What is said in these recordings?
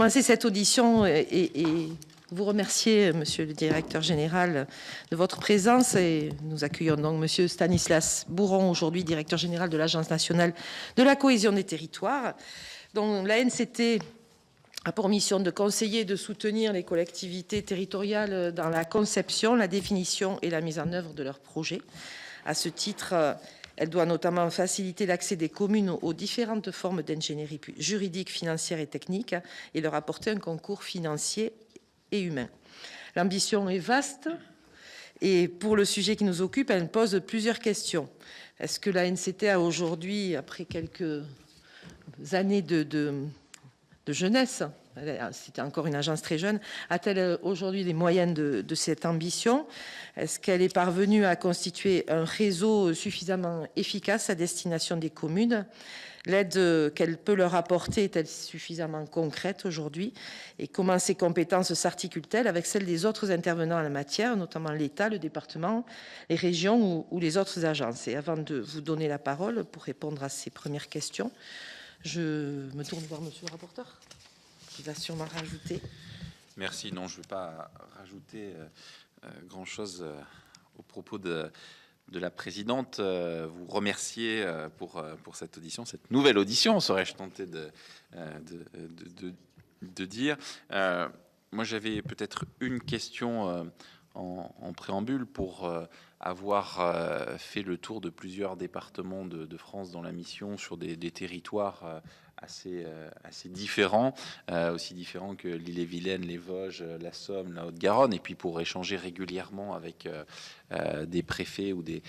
Commencer cette audition et vous remercier, Monsieur le Directeur Général, de votre présence. Et nous accueillons donc Monsieur Stanislas Bourron, aujourd'hui Directeur Général de l'Agence nationale de la cohésion des territoires, dont l'ANCT a pour mission de conseiller et de soutenir les collectivités territoriales dans la conception, la définition et la mise en œuvre de leurs projets. À ce titre, elle doit notamment faciliter l'accès des communes aux différentes formes d'ingénierie juridique, financière et technique et leur apporter un concours financier et humain. L'ambition est vaste et pour le sujet qui nous occupe, elle pose plusieurs questions. Est-ce que l'ANCT a aujourd'hui, après quelques années de jeunesse, c'était encore une agence très jeune, a-t-elle aujourd'hui les moyens de cette ambition? Est-ce qu'elle est parvenue à constituer un réseau suffisamment efficace à destination des communes? L'aide qu'elle peut leur apporter est-elle suffisamment concrète aujourd'hui? Et comment ces compétences s'articulent-elles avec celles des autres intervenants en la matière, notamment l'État, le département, les régions ou les autres agences? Et avant de vous donner la parole pour répondre à ces premières questions, je me tourne vers monsieur le rapporteur, qui va sûrement rajouter. Merci. Non, je ne vais pas rajouter grand-chose au propos de la présidente. Vous remercier pour cette audition, cette nouvelle audition, serais-je tenté de dire. Moi, j'avais peut-être une question en préambule pour avoir fait le tour de plusieurs départements de France dans la mission sur des territoires assez différents, aussi différents que l'Ille-et-Vilaine, les Vosges, la Somme, la Haute-Garonne, et puis pour échanger régulièrement avec des préfets ou des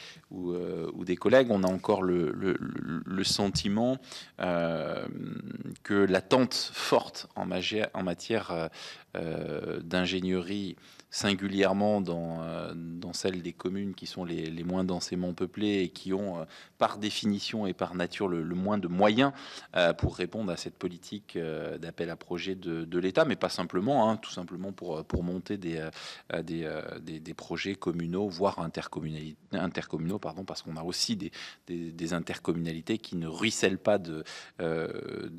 collègues, on a encore le sentiment que l'attente forte en matière d'ingénierie, singulièrement dans celles des communes qui sont les moins densément peuplées et qui ont par définition et par nature le moins de moyens pour répondre à cette politique d'appel à projet de l'État, mais pas simplement, hein, tout simplement pour monter des projets communaux, voire intercommunaux, pardon, parce qu'on a aussi des intercommunalités qui ne ruissellent pas de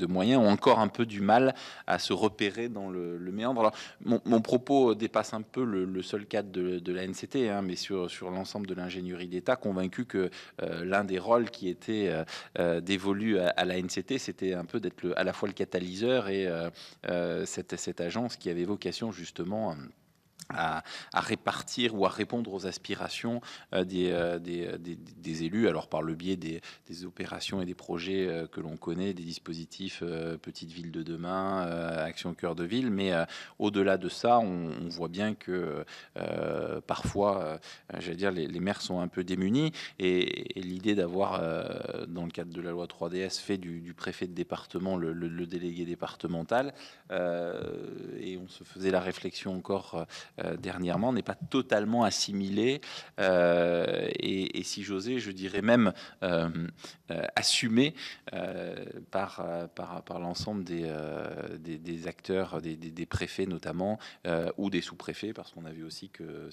moyens, ont encore un peu du mal à se repérer dans le méandre. Alors, mon propos dépasse un peu le seul cadre de la NCT, hein, mais sur l'ensemble de l'ingénierie d'État, convaincu que l'un des rôles qui était dévolu à la NCT, c'était un peu d'être à la fois le catalyseur et cette agence qui avait vocation justement à répartir ou à répondre aux aspirations des élus, alors par le biais des opérations et des projets que l'on connaît, des dispositifs Petites Villes de demain, Action Cœur de Ville, mais au-delà de ça, on voit bien que parfois, j'allais dire, les maires sont un peu démunis, et l'idée d'avoir, dans le cadre de la loi 3DS, fait du préfet de département le délégué départemental, et on se faisait la réflexion encore dernièrement, n'est pas totalement assimilé et si j'osais, je dirais même assumé par l'ensemble des acteurs, des préfets notamment, ou des sous-préfets, parce qu'on a vu aussi que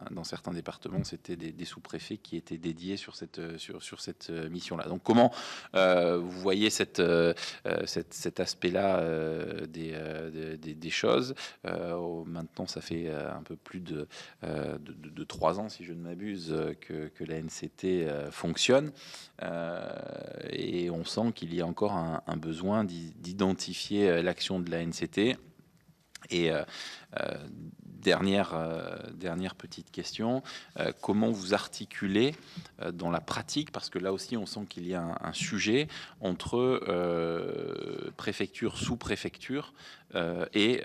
dans certains départements, c'était des sous-préfets qui étaient dédiés sur cette mission-là. Donc comment vous voyez cet aspect-là des choses? Maintenant, ça fait un peu plus de 3 ans, si je ne m'abuse, que la NCT fonctionne, et on sent qu'il y a encore un besoin d'identifier l'action de la NCT. Et dernière petite question, comment vous articulez dans la pratique, parce que là aussi on sent qu'il y a un sujet entre préfecture, sous-préfecture et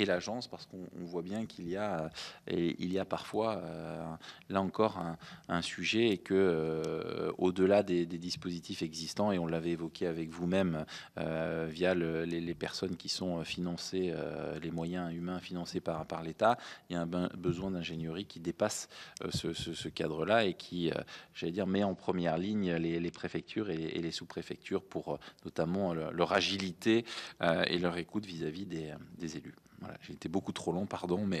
l'agence, parce qu'on voit bien qu'il y a parfois là encore un sujet, et que au-delà des dispositifs existants, et on l'avait évoqué avec vous-même via les personnes qui sont financées, les moyens humains financés par l'État, il y a un besoin d'ingénierie qui dépasse ce cadre-là, et qui, j'allais dire, met en première ligne les préfectures et les sous-préfectures pour notamment leur agilité et leur écoute vis-à-vis des élus. Voilà, j'ai été beaucoup trop long, pardon, mais...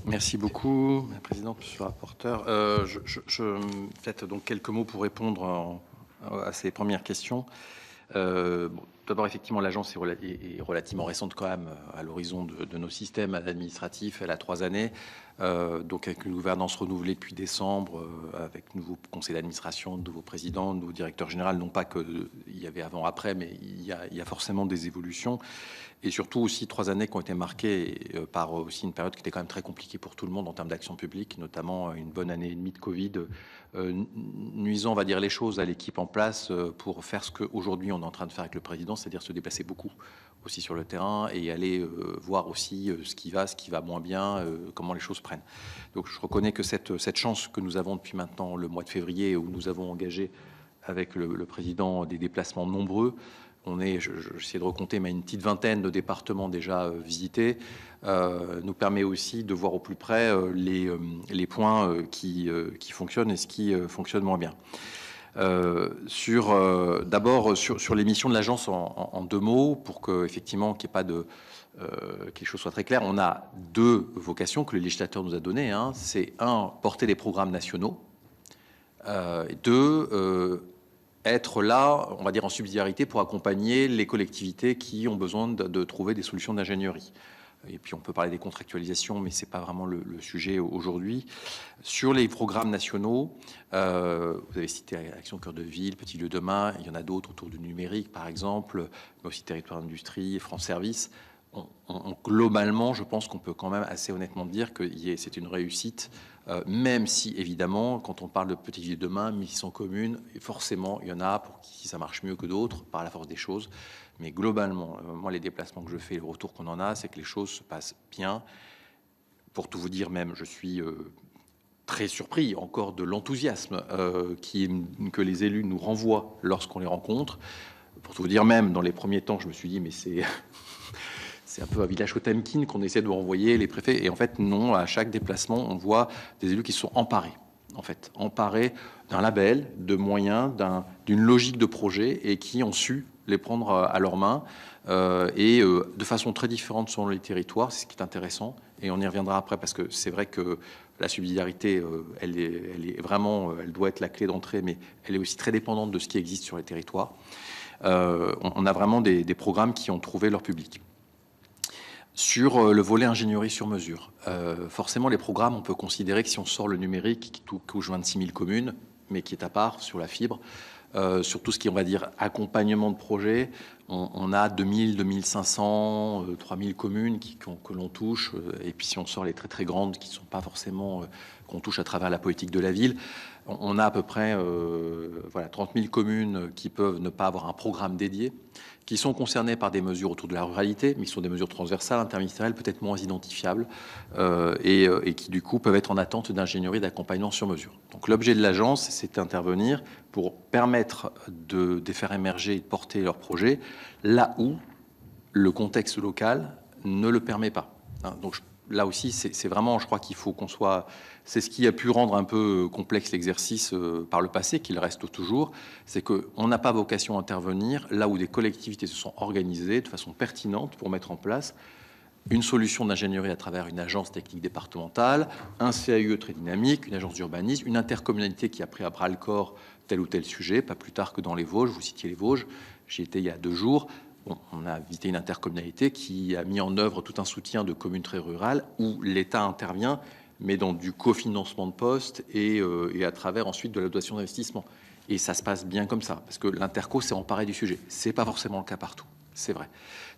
Merci beaucoup, Madame la Présidente, Monsieur le rapporteur. Peut-être donc quelques mots pour répondre à ces premières questions. Tout d'abord, effectivement, l'agence est relativement récente quand même à l'horizon de nos systèmes administratifs. Elle a 3 années, donc avec une gouvernance renouvelée depuis décembre, avec nouveau conseil d'administration, nouveau président, nouveau directeur général. Non pas qu'il y avait avant-après, mais il y a forcément des évolutions. Et surtout aussi 3 années qui ont été marquées par aussi une période qui était quand même très compliquée pour tout le monde en termes d'action publique, notamment une bonne année et demie de Covid, nuisant, on va dire, les choses à l'équipe en place pour faire ce qu'aujourd'hui on est en train de faire avec le président, c'est-à-dire se déplacer beaucoup aussi sur le terrain et aller voir aussi ce qui va moins bien, comment les choses prennent. Donc je reconnais que cette chance que nous avons depuis maintenant le mois de février, où nous avons engagé avec le président des déplacements nombreux. On est, j'essaie de recompter, mais une petite vingtaine de départements déjà visités, nous permet aussi de voir au plus près les points qui fonctionnent et ce qui fonctionne moins bien. D'abord sur les missions de l'agence en 2 mots, pour que effectivement qu'il n'y ait pas de quelque chose soit très clair. On a 2 vocations que le législateur nous a données. Hein. C'est 1, porter des programmes nationaux. 2, être là, on va dire, en subsidiarité pour accompagner les collectivités qui ont besoin de trouver des solutions d'ingénierie. Et puis on peut parler des contractualisations, mais c'est pas vraiment le sujet aujourd'hui. Sur les programmes nationaux, vous avez cité Action Cœur de Ville, Petit Lieu Demain, il y en a d'autres autour du numérique par exemple, mais aussi Territoire d'Industrie, France Service. Globalement, je pense qu'on peut quand même assez honnêtement dire que c'est une réussite, même si évidemment, quand on parle de Petit Lieu Demain, 1600 communes, forcément, il y en a pour qui ça marche mieux que d'autres par la force des choses. Mais globalement, moi, les déplacements que je fais, le retour qu'on en a, c'est que les choses se passent bien. Pour tout vous dire, même, je suis très surpris encore de l'enthousiasme que les élus nous renvoient lorsqu'on les rencontre. Pour tout vous dire, même dans les premiers temps, je me suis dit, mais c'est un peu un village Potemkin qu'on essaie de renvoyer les préfets. Et en fait, non, à chaque déplacement, on voit des élus qui sont emparés d'un label, de moyens, d'une logique de projet et qui ont su les prendre à leurs mains de façon très différente selon les territoires. C'est ce qui est intéressant et on y reviendra après parce que c'est vrai que la subsidiarité, elle doit être la clé d'entrée, mais elle est aussi très dépendante de ce qui existe sur les territoires. On a vraiment des programmes qui ont trouvé leur public. Sur le volet ingénierie sur mesure, forcément les programmes, on peut considérer que si on sort le numérique qui touche 26 000 communes, mais qui est à part sur la fibre, sur tout ce qui est, on va dire, accompagnement de projet, on a 2000, 2500, 3000 communes que l'on touche. Et puis si on sort les très très grandes qui ne sont pas forcément qu'on touche à travers la politique de la ville, on a à peu près 30 000 communes qui peuvent ne pas avoir un programme dédié, qui sont concernées par des mesures autour de la ruralité, mais qui sont des mesures transversales, interministérielles, peut-être moins identifiables, et qui du coup peuvent être en attente d'ingénierie d'accompagnement sur mesure. Donc l'objet de l'agence, c'est d'intervenir pour permettre de faire émerger et de porter leurs projets là où le contexte local ne le permet pas. Donc là aussi, c'est vraiment, je crois qu'il faut qu'on soit... C'est ce qui a pu rendre un peu complexe l'exercice par le passé, qu'il reste toujours, c'est qu'on n'a pas vocation à intervenir là où des collectivités se sont organisées de façon pertinente pour mettre en place une solution d'ingénierie à travers une agence technique départementale, un CAUE très dynamique, une agence d'urbanisme, une intercommunalité qui a pris à bras le corps tel ou tel sujet, pas plus tard que dans les Vosges, vous citiez les Vosges, j'y étais il y a 2 jours. On a visité une intercommunalité qui a mis en œuvre tout un soutien de communes très rurales où l'État intervient, mais dans du cofinancement de postes et à travers ensuite de la dotation d'investissement. Et ça se passe bien comme ça, parce que l'interco s'est emparé du sujet. C'est pas forcément le cas partout, c'est vrai.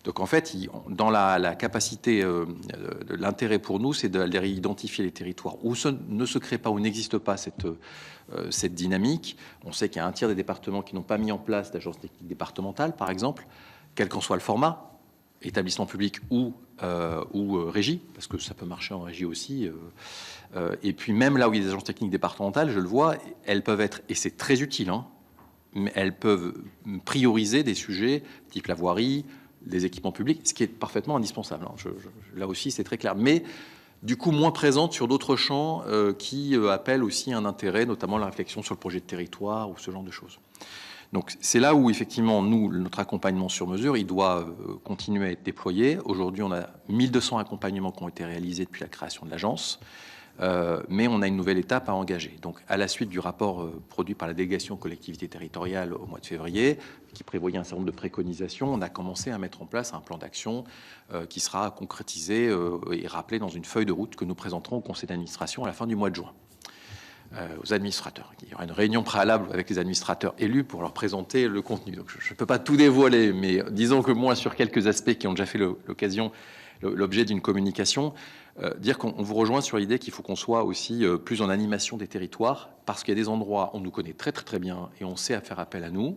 Donc en fait, dans la capacité, de l'intérêt pour nous, c'est d'aller identifier les territoires où ne se crée pas, où n'existe pas cette dynamique. On sait qu'il y a un tiers des départements qui n'ont pas mis en place d'agence technique départementale, par exemple, quel qu'en soit le format, établissement public ou régie, parce que ça peut marcher en régie aussi. Et puis même là où il y a des agences techniques départementales, je le vois, elles peuvent être, et c'est très utile, mais elles peuvent prioriser des sujets type la voirie, des équipements publics, ce qui est parfaitement indispensable. Là aussi, c'est très clair. Mais du coup, moins présente sur d'autres champs qui appellent aussi un intérêt, notamment la réflexion sur le projet de territoire ou ce genre de choses. Donc c'est là où effectivement notre accompagnement sur mesure, il doit continuer à être déployé. Aujourd'hui, on a 1200 accompagnements qui ont été réalisés depuis la création de l'agence. mais on a une nouvelle étape à engager. Donc, à la suite du rapport produit par la délégation collectivité territoriale au mois de février, qui prévoyait un certain nombre de préconisations, on a commencé à mettre en place un plan d'action qui sera concrétisé et rappelé dans une feuille de route que nous présenterons au conseil d'administration à la fin du mois de juin. Aux administrateurs. Il y aura une réunion préalable avec les administrateurs élus pour leur présenter le contenu. Donc, je ne peux pas tout dévoiler, mais disons que moi, sur quelques aspects qui ont déjà fait l'objet d'une communication, dire qu'on vous rejoint sur l'idée qu'il faut qu'on soit aussi plus en animation des territoires, parce qu'il y a des endroits où on nous connaît très très très bien et on sait à faire appel à nous.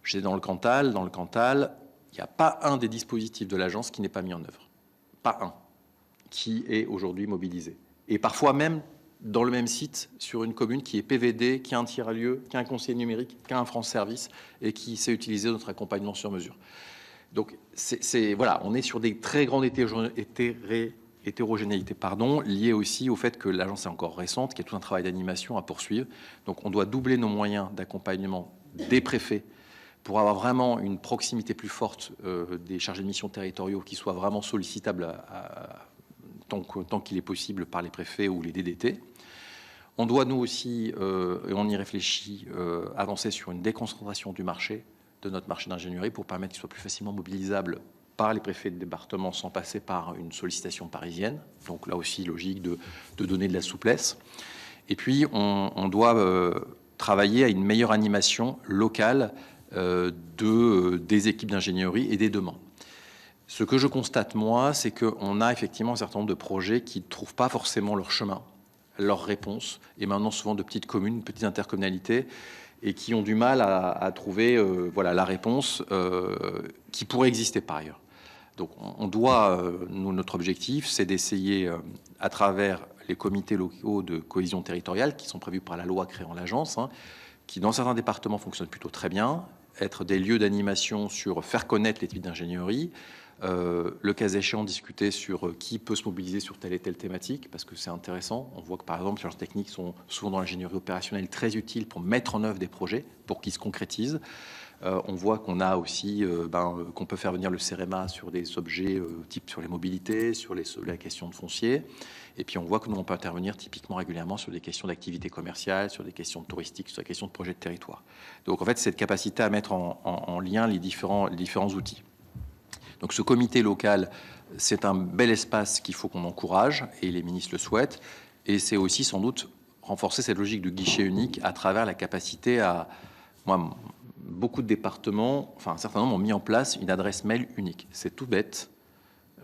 J'étais dans le Cantal. Dans le Cantal, il n'y a pas un des dispositifs de l'agence qui n'est pas mis en œuvre. Pas un qui est aujourd'hui mobilisé. Et parfois même dans le même site, sur une commune qui est PVD, qui a un tiers-lieu, qui a un conseiller numérique, qui a un France Service et qui sait utiliser notre accompagnement sur mesure. Donc, voilà, on est sur des très grandes hétérogénéités, liées aussi au fait que l'agence est encore récente, qu'il y a tout un travail d'animation à poursuivre. Donc, on doit doubler nos moyens d'accompagnement des préfets pour avoir vraiment une proximité plus forte des chargés de mission territoriaux qui soient vraiment sollicitables tant qu'il est possible par les préfets ou les DDT. On doit, nous aussi, et on y réfléchit, avancer sur une déconcentration du marché, de notre marché d'ingénierie, pour permettre qu'il soit plus facilement mobilisable par les préfets de département sans passer par une sollicitation parisienne. Donc là aussi, logique de donner de la souplesse. Et puis, on doit travailler à une meilleure animation locale des équipes d'ingénierie et des demandes. Ce que je constate, moi, c'est qu'on a effectivement un certain nombre de projets qui ne trouvent pas forcément leur chemin, leur réponse, et maintenant souvent de petites communes, petites intercommunalités, et qui ont du mal à trouver la réponse qui pourrait exister par ailleurs. Donc on doit, notre objectif, c'est d'essayer, à travers les comités locaux de cohésion territoriale, qui sont prévus par la loi créant l'agence, qui dans certains départements fonctionnent plutôt très bien, être des lieux d'animation sur faire connaître les types d'ingénierie, le cas échéant, discuter sur qui peut se mobiliser sur telle et telle thématique, parce que c'est intéressant. On voit que, par exemple, les sciences techniques sont souvent dans l'ingénierie opérationnelle très utiles pour mettre en œuvre des projets, pour qu'ils se concrétisent. On voit qu'on a aussi, qu'on peut faire venir le CEREMA sur des objets type sur les mobilités, sur la question de foncier. Et puis, on voit que nous, on peut intervenir typiquement régulièrement sur des questions d'activité commerciale, sur des questions touristiques, sur des questions de projets de territoire. Donc, en fait, cette capacité à mettre en lien les différents outils. Donc ce comité local, c'est un bel espace qu'il faut qu'on encourage, et les ministres le souhaitent. Et c'est aussi sans doute renforcer cette logique de guichet unique à travers la capacité à... Moi, beaucoup de départements, enfin un certain nombre ont mis en place une adresse mail unique. C'est tout bête,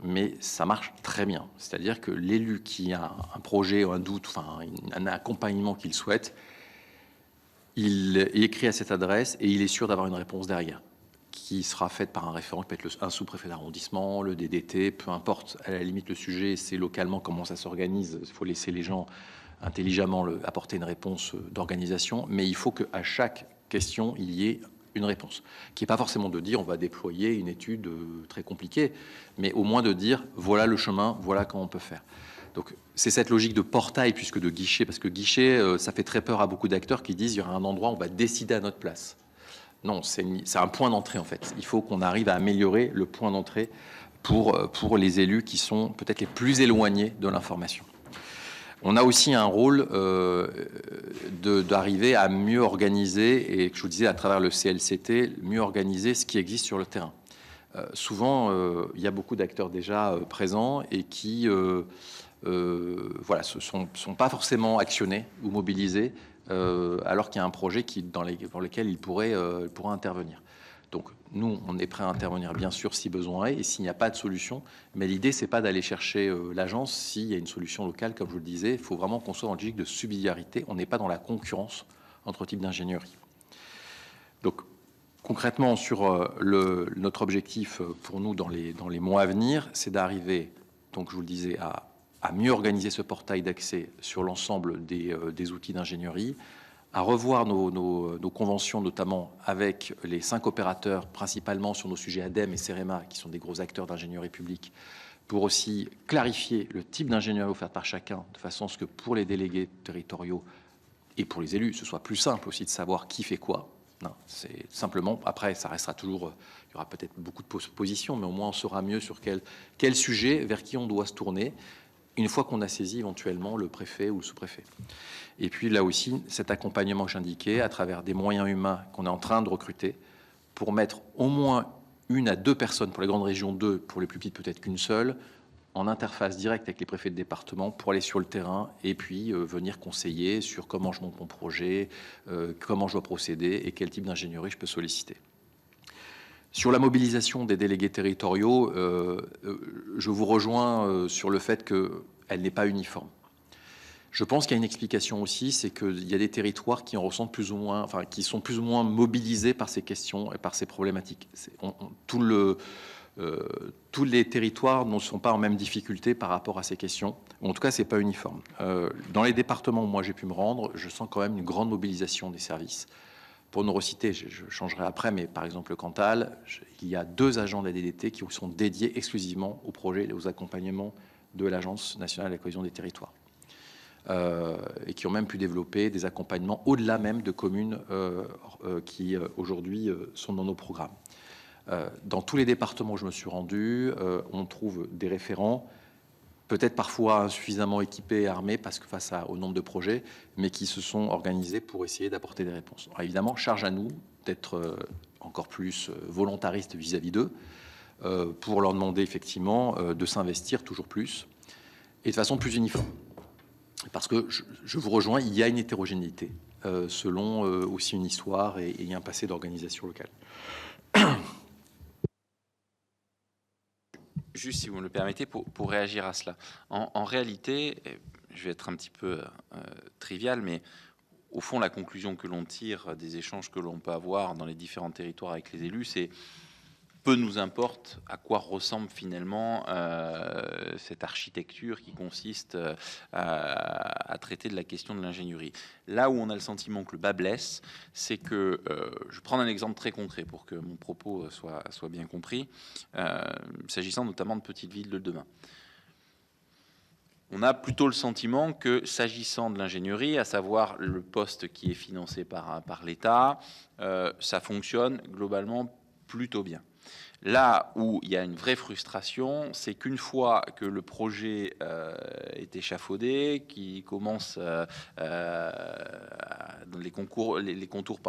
mais ça marche très bien. C'est-à-dire que l'élu qui a un projet ou un doute, enfin un accompagnement qu'il souhaite, il écrit à cette adresse et il est sûr d'avoir une réponse derrière, qui sera faite par un référent, qui peut être un sous-préfet d'arrondissement, le DDT, peu importe. À la limite, le sujet, c'est localement comment ça s'organise. Il faut laisser les gens intelligemment apporter une réponse d'organisation. Mais il faut qu'à chaque question, il y ait une réponse. Qui n'est pas forcément de dire on va déployer une étude très compliquée, mais au moins de dire voilà le chemin, voilà comment on peut faire. Donc c'est cette logique de portail plus que de guichet, parce que guichet, ça fait très peur à beaucoup d'acteurs qui disent il y aura un endroit où on va décider à notre place. Non, c'est un point d'entrée en fait. Il faut qu'on arrive à améliorer le point d'entrée pour les élus qui sont peut-être les plus éloignés de l'information. On a aussi un rôle d'arriver à mieux organiser, et que je vous disais à travers le CLCT, mieux organiser ce qui existe sur le terrain. Souvent, il y a beaucoup d'acteurs déjà présents et qui sont pas forcément actionnés ou mobilisés, alors qu'il y a un projet pour lequel il pourrait intervenir. Donc, nous, on est prêt à intervenir, bien sûr, si besoin est, et s'il n'y a pas de solution. Mais l'idée, c'est pas d'aller chercher l'agence s'il y a une solution locale, comme je vous le disais. Il faut vraiment qu'on soit dans le logique de subsidiarité. On n'est pas dans la concurrence entre types d'ingénierie. Donc, concrètement, sur notre objectif pour nous dans les mois à venir, c'est d'arriver, donc je vous le disais, à mieux organiser ce portail d'accès sur l'ensemble des outils d'ingénierie, à revoir nos conventions, notamment avec les 5 opérateurs, principalement sur nos sujets ADEME et CEREMA, qui sont des gros acteurs d'ingénierie publique, pour aussi clarifier le type d'ingénierie offerte par chacun, de façon à ce que pour les délégués territoriaux et pour les élus, ce soit plus simple aussi de savoir qui fait quoi. Non, c'est simplement, après, ça restera toujours, il y aura peut-être beaucoup de positions, mais au moins on saura mieux sur quel sujet, vers qui on doit se tourner. une fois qu'on a saisi éventuellement le préfet ou le sous-préfet. Et puis là aussi, cet accompagnement que j'indiquais, à travers des moyens humains qu'on est en train de recruter, pour mettre au moins 1 à 2 personnes, pour les grandes régions 2, pour les plus petites peut-être qu'une seule, en interface directe avec les préfets de département pour aller sur le terrain et puis venir conseiller sur comment je monte mon projet, comment je dois procéder et quel type d'ingénierie je peux solliciter. Sur la mobilisation des délégués territoriaux, je vous rejoins sur le fait qu'elle n'est pas uniforme. Je pense qu'il y a une explication aussi, c'est qu'il y a des territoires qui en ressentent plus ou moins, enfin, qui sont plus ou moins mobilisés par ces questions et par ces problématiques. Tous les territoires ne sont pas en même difficulté par rapport à ces questions. En tout cas, c'est pas uniforme. Dans les départements où moi j'ai pu me rendre, je sens quand même une grande mobilisation des services. Pour ne reciter, je changerai après, mais par exemple le Cantal, il y a 2 agents de la DDT qui sont dédiés exclusivement aux projets et aux accompagnements de l'Agence nationale de la cohésion des territoires. Et qui ont même pu développer des accompagnements au-delà même de communes qui aujourd'hui sont dans nos programmes. Dans tous les départements où je me suis rendu, on trouve des référents, peut-être parfois insuffisamment équipés et armés parce que face au nombre de projets, mais qui se sont organisés pour essayer d'apporter des réponses. Alors évidemment, charge à nous d'être encore plus volontaristes vis-à-vis d'eux, pour leur demander effectivement de s'investir toujours plus et de façon plus uniforme. Parce que je vous rejoins, il y a une hétérogénéité selon aussi une histoire et un passé d'organisation locale. Juste, si vous me le permettez, pour réagir à cela. En réalité, je vais être un petit peu trivial, mais au fond, la conclusion que l'on tire des échanges que l'on peut avoir dans les différents territoires avec les élus, c'est peu nous importe à quoi ressemble finalement cette architecture qui consiste à traiter de la question de l'ingénierie. Là où on a le sentiment que le bas blesse, c'est que, je vais prendre un exemple très concret pour que mon propos soit bien compris, s'agissant notamment de petites villes de demain. On a plutôt le sentiment que, s'agissant de l'ingénierie, à savoir le poste qui est financé par l'État, ça fonctionne globalement plutôt bien. Là où il y a une vraie frustration, c'est qu'une fois que le projet est échafaudé, qui commence, les contours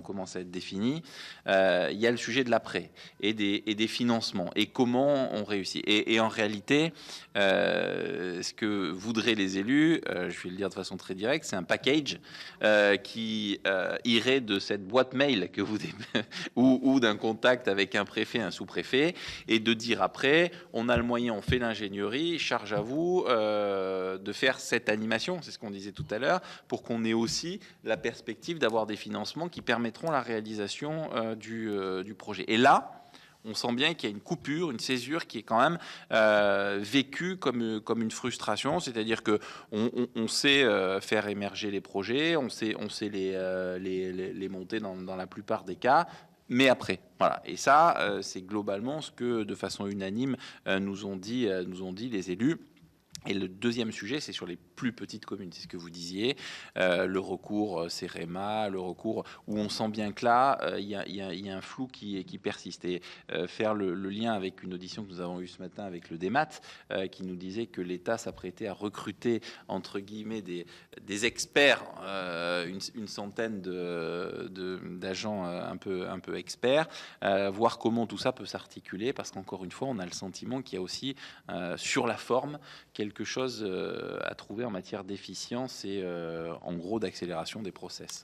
commencent à être définis, il y a le sujet de l'après et des financements et comment on réussit. Et en réalité, ce que voudraient les élus, je vais le dire de façon très directe, c'est un package qui irait de cette boîte mail que vous ou d'un contact avec un préfet, un sous-préfet, et de dire après, on a le moyen, on fait l'ingénierie, charge à vous de faire cette animation, c'est ce qu'on disait tout à l'heure, pour qu'on ait aussi la perspective d'avoir des financements qui permettront la réalisation du projet. Et là, on sent bien qu'il y a une coupure, une césure qui est quand même vécue comme une frustration, c'est-à-dire que on sait faire émerger les projets, on sait les monter dans la plupart des cas, mais après, voilà. Et ça, c'est globalement ce que, de façon unanime, nous ont dit les élus. Et le deuxième sujet, c'est sur les plus petites communes, c'est ce que vous disiez, le recours CEREMA, le recours où on sent bien que là, il y a un flou qui persiste. Et faire le lien avec une audition que nous avons eue ce matin avec le DEMAT, qui nous disait que l'État s'apprêtait à recruter, entre guillemets, des experts, une centaine d'agents un peu experts, voir comment tout ça peut s'articuler, parce qu'encore une fois, on a le sentiment qu'il y a aussi, sur la forme, quelque chose à trouver en matière d'efficience et en gros d'accélération des process.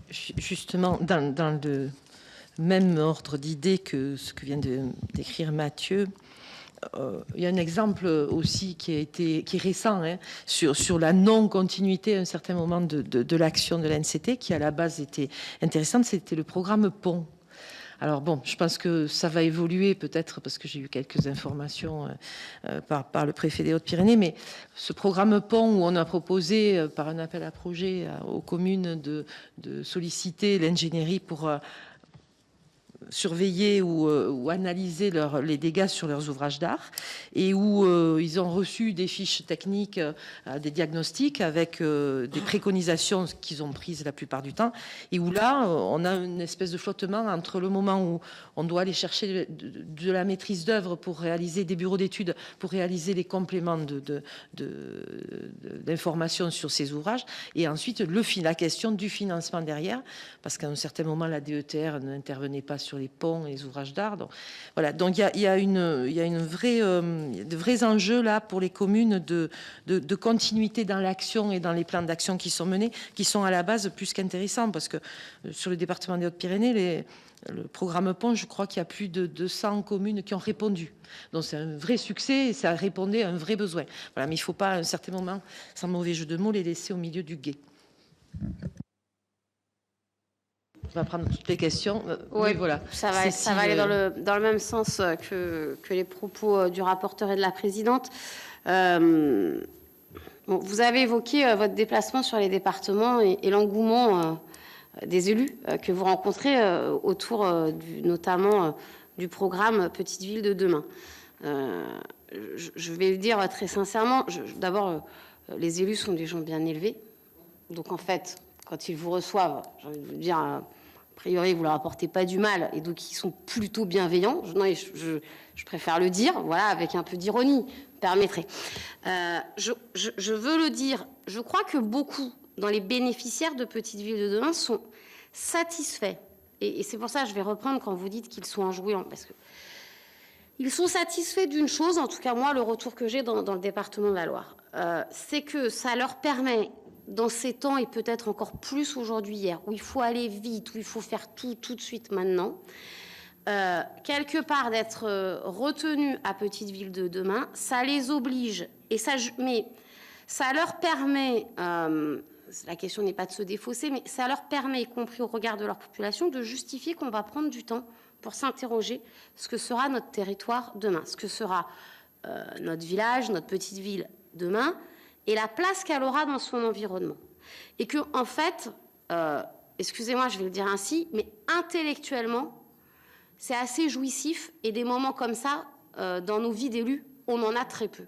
Justement, dans le même ordre d'idée que ce que vient de décrire Mathieu, il y a un exemple aussi qui est récent, hein, sur la non-continuité à un certain moment de l'action de l'ANCT, qui à la base était intéressante, c'était le programme Pont. Alors bon, je pense que ça va évoluer peut-être parce que j'ai eu quelques informations par le préfet des Hautes-Pyrénées, mais ce programme Pont où on a proposé par un appel à projet aux communes de solliciter l'ingénierie pour surveiller ou analyser les dégâts sur leurs ouvrages d'art et où ils ont reçu des fiches techniques, des diagnostics avec des préconisations qu'ils ont prises la plupart du temps et où là, on a une espèce de flottement entre le moment où on doit aller chercher de la maîtrise d'œuvre pour réaliser des bureaux d'études, pour réaliser les compléments d'informations sur ces ouvrages et ensuite la question du financement derrière, parce qu'à un certain moment, la DETR n'intervenait pas sur les ponts et les ouvrages d'art. Donc, voilà. Donc, il y a de vrais enjeux là pour les communes de continuité dans l'action et dans les plans d'action qui sont menés, qui sont à la base plus qu'intéressants, parce que sur le département des Hautes-Pyrénées, le programme Pont, je crois qu'il y a plus de 200 communes qui ont répondu. Donc c'est un vrai succès et ça répondait à un vrai besoin. Voilà, mais il ne faut pas à un certain moment, sans mauvais jeu de mots, les laisser au milieu du gué. On va prendre toutes les questions. Oui, voilà. Ça va aller dans le même sens que les propos du rapporteur et de la présidente. Bon, vous avez évoqué votre déplacement sur les départements et l'engouement des élus que vous rencontrez autour notamment du programme Petite Ville de demain. Je vais le dire très sincèrement. D'abord, les élus sont des gens bien élevés. Donc en fait, quand ils vous reçoivent, j'ai envie de vous dire, a priori, vous leur apportez pas du mal, et donc ils sont plutôt bienveillants. Je préfère le dire, voilà, avec un peu d'ironie, permettrait. Je veux le dire, je crois que beaucoup dans les bénéficiaires de Petite Ville de demain sont satisfaits. Et c'est pour ça que je vais reprendre quand vous dites qu'ils sont enjoués, parce que ils sont satisfaits d'une chose, en tout cas moi, le retour que j'ai dans le département de la Loire, c'est que ça leur permet, dans ces temps, et peut-être encore plus aujourd'hui, hier, où il faut aller vite, où il faut faire tout de suite maintenant, quelque part d'être retenus à Petite Ville de demain, ça les oblige, mais ça leur permet, la question n'est pas de se défausser, mais ça leur permet, y compris au regard de leur population, de justifier qu'on va prendre du temps pour s'interroger ce que sera notre territoire demain, ce que sera notre village, notre petite ville demain, et la place qu'elle aura dans son environnement. Et que, en fait, excusez-moi, je vais le dire ainsi, mais intellectuellement, c'est assez jouissif, et des moments comme ça, dans nos vies d'élus, on en a très peu.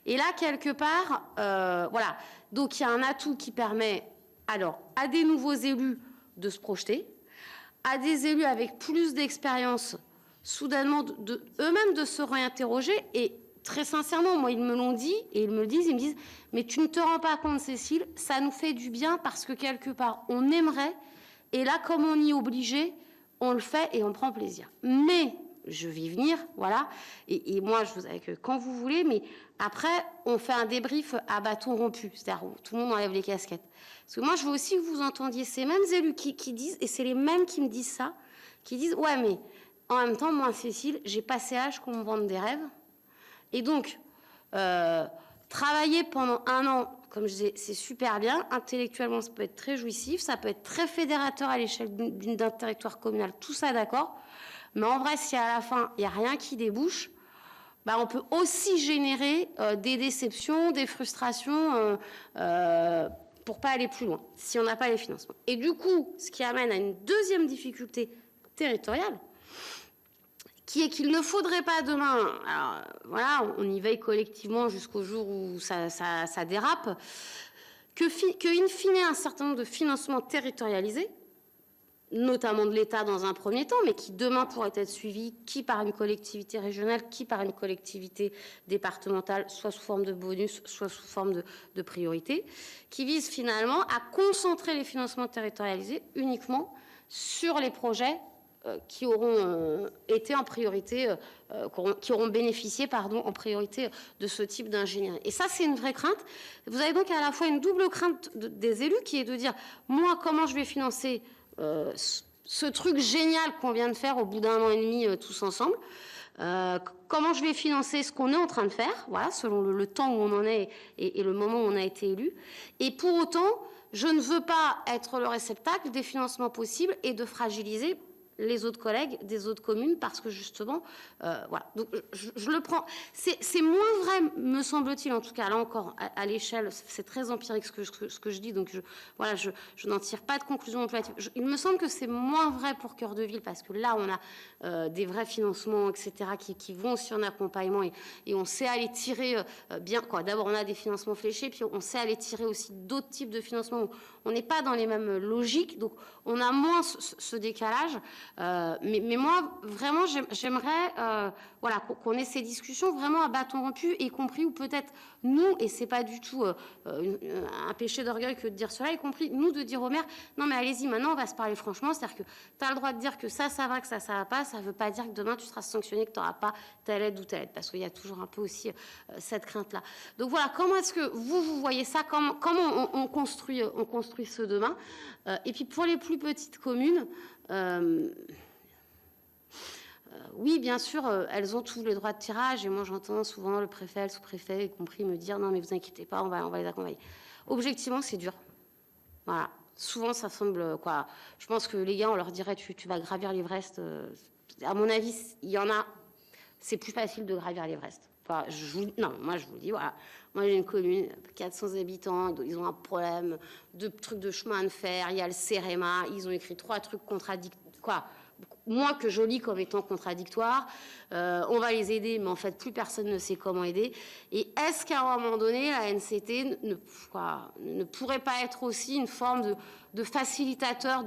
Et là, quelque part, voilà, donc il y a un atout qui permet, alors, à des nouveaux élus de se projeter, à des élus avec plus d'expérience, soudainement, eux-mêmes de se réinterroger, et très sincèrement, moi, ils me l'ont dit, et ils me le disent, ils me disent, mais tu ne te rends pas compte, Cécile, ça nous fait du bien parce que quelque part, on aimerait, et là, comme on y est obligé, on le fait et on prend plaisir. Mais, je vais y venir, voilà, et moi, je vous avais que quand vous voulez, mais après, on fait un débrief à bâton rompu, c'est-à-dire où tout le monde enlève les casquettes. Parce que moi, je veux aussi que vous entendiez ces mêmes élus qui disent, et c'est les mêmes qui me disent ça, qui disent, ouais, mais en même temps, moi, Cécile, j'ai passé âge qu'on me vende des rêves. Et donc, travailler pendant 1 an, comme je disais, c'est super bien. Intellectuellement, ça peut être très jouissif, ça peut être très fédérateur à l'échelle d'un territoire communal, tout ça, d'accord. Mais en vrai, si à la fin, il n'y a rien qui débouche, bah, on peut aussi générer des déceptions, des frustrations pour pas aller plus loin, si on n'a pas les financements. Et du coup, ce qui amène à une deuxième difficulté territoriale, qui est qu'il ne faudrait pas demain, alors voilà, on y veille collectivement jusqu'au jour où ça dérape, que in fine un certain nombre de financements territorialisés, notamment de l'État dans un premier temps, mais qui demain pourraient être suivis, qui par une collectivité régionale, qui par une collectivité départementale, soit sous forme de bonus, soit sous forme de priorité, qui visent finalement à concentrer les financements territorialisés uniquement sur les projets qui auront été en priorité, qui auront bénéficié, pardon, en priorité de ce type d'ingénierie. Et ça, c'est une vraie crainte. Vous avez donc à la fois une double crainte des élus, qui est de dire, moi, comment je vais financer ce truc génial qu'on vient de faire au bout d'1 an et demi tous ensemble, comment je vais financer ce qu'on est en train de faire, voilà, selon le temps où on en est et le moment où on a été élu. Et pour autant, je ne veux pas être le réceptacle des financements possibles et de fragiliser les autres collègues des autres communes parce que justement, voilà. Donc je le prends. C'est moins vrai, me semble-t-il, en tout cas là encore à l'échelle, c'est très empirique ce que je dis. Donc voilà, je n'en tire pas de conclusion hâtive. Il me semble que c'est moins vrai pour Cœur de Ville parce que là on a des vrais financements, etc., qui vont aussi en accompagnement et on sait aller tirer bien quoi. D'abord on a des financements fléchés, puis on sait aller tirer aussi d'autres types de financements. On n'est pas dans les mêmes logiques, donc on a moins ce décalage. Mais moi, vraiment, j'aimerais voilà, qu'on ait ces discussions vraiment à bâton rompu, y compris, ou peut-être nous, et c'est pas du tout un péché d'orgueil que de dire cela, y compris nous de dire au maire, non mais allez-y, maintenant on va se parler franchement, c'est-à-dire que tu as le droit de dire que ça va, que ça va pas, ça veut pas dire que demain tu seras sanctionné, que tu n'auras pas telle aide ou telle aide, parce qu'il y a toujours un peu aussi cette crainte-là. Donc voilà, comment est-ce que vous voyez ça, comment on construit ce demain, et puis pour les plus petites communes, oui, bien sûr, elles ont tous les droits de tirage. Et moi, j'entends souvent le préfet, le sous-préfet, y compris, me dire non, mais vous inquiétez pas, on va les accompagner. Objectivement, c'est dur. Voilà. Souvent, ça semble quoi. Je pense que les gars, on leur dirait tu vas gravir l'Everest. À mon avis, il y en a. C'est plus facile de gravir l'Everest. Enfin, moi, je vous dis, voilà. Moi, j'ai une commune, 400 habitants, ils ont un problème de trucs de chemin de fer. Il y a le CEREMA. Ils ont écrit 3 trucs contradictoires. Quoi, moi que je lis comme étant contradictoire, on va les aider, mais en fait plus personne ne sait comment aider. Et est-ce qu'à un moment donné la NCT ne pourrait pas être aussi une forme de facilitateur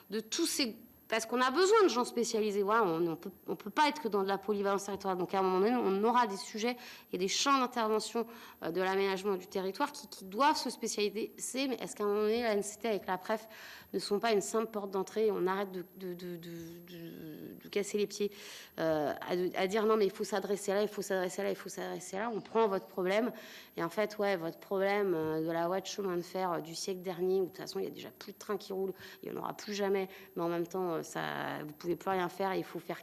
de tous ces... Parce qu'on a besoin de gens spécialisés. Voilà, on peut pas être que dans de la polyvalence territoriale. Donc à un moment donné, on aura des sujets et des champs d'intervention de l'aménagement du territoire qui doivent se spécialiser. Mais est-ce qu'à un moment donné, la NCT avec la PREF ne sont pas une simple porte d'entrée et on arrête de casser les pieds à dire non mais il faut s'adresser là, il faut s'adresser là, il faut s'adresser là. On prend votre problème et en fait ouais votre problème de la voie de chemin de fer du siècle dernier où de toute façon il y a déjà plus de trains qui roulent, il n'y en aura plus jamais, mais en même temps ça, vous pouvez plus rien faire et il faut faire...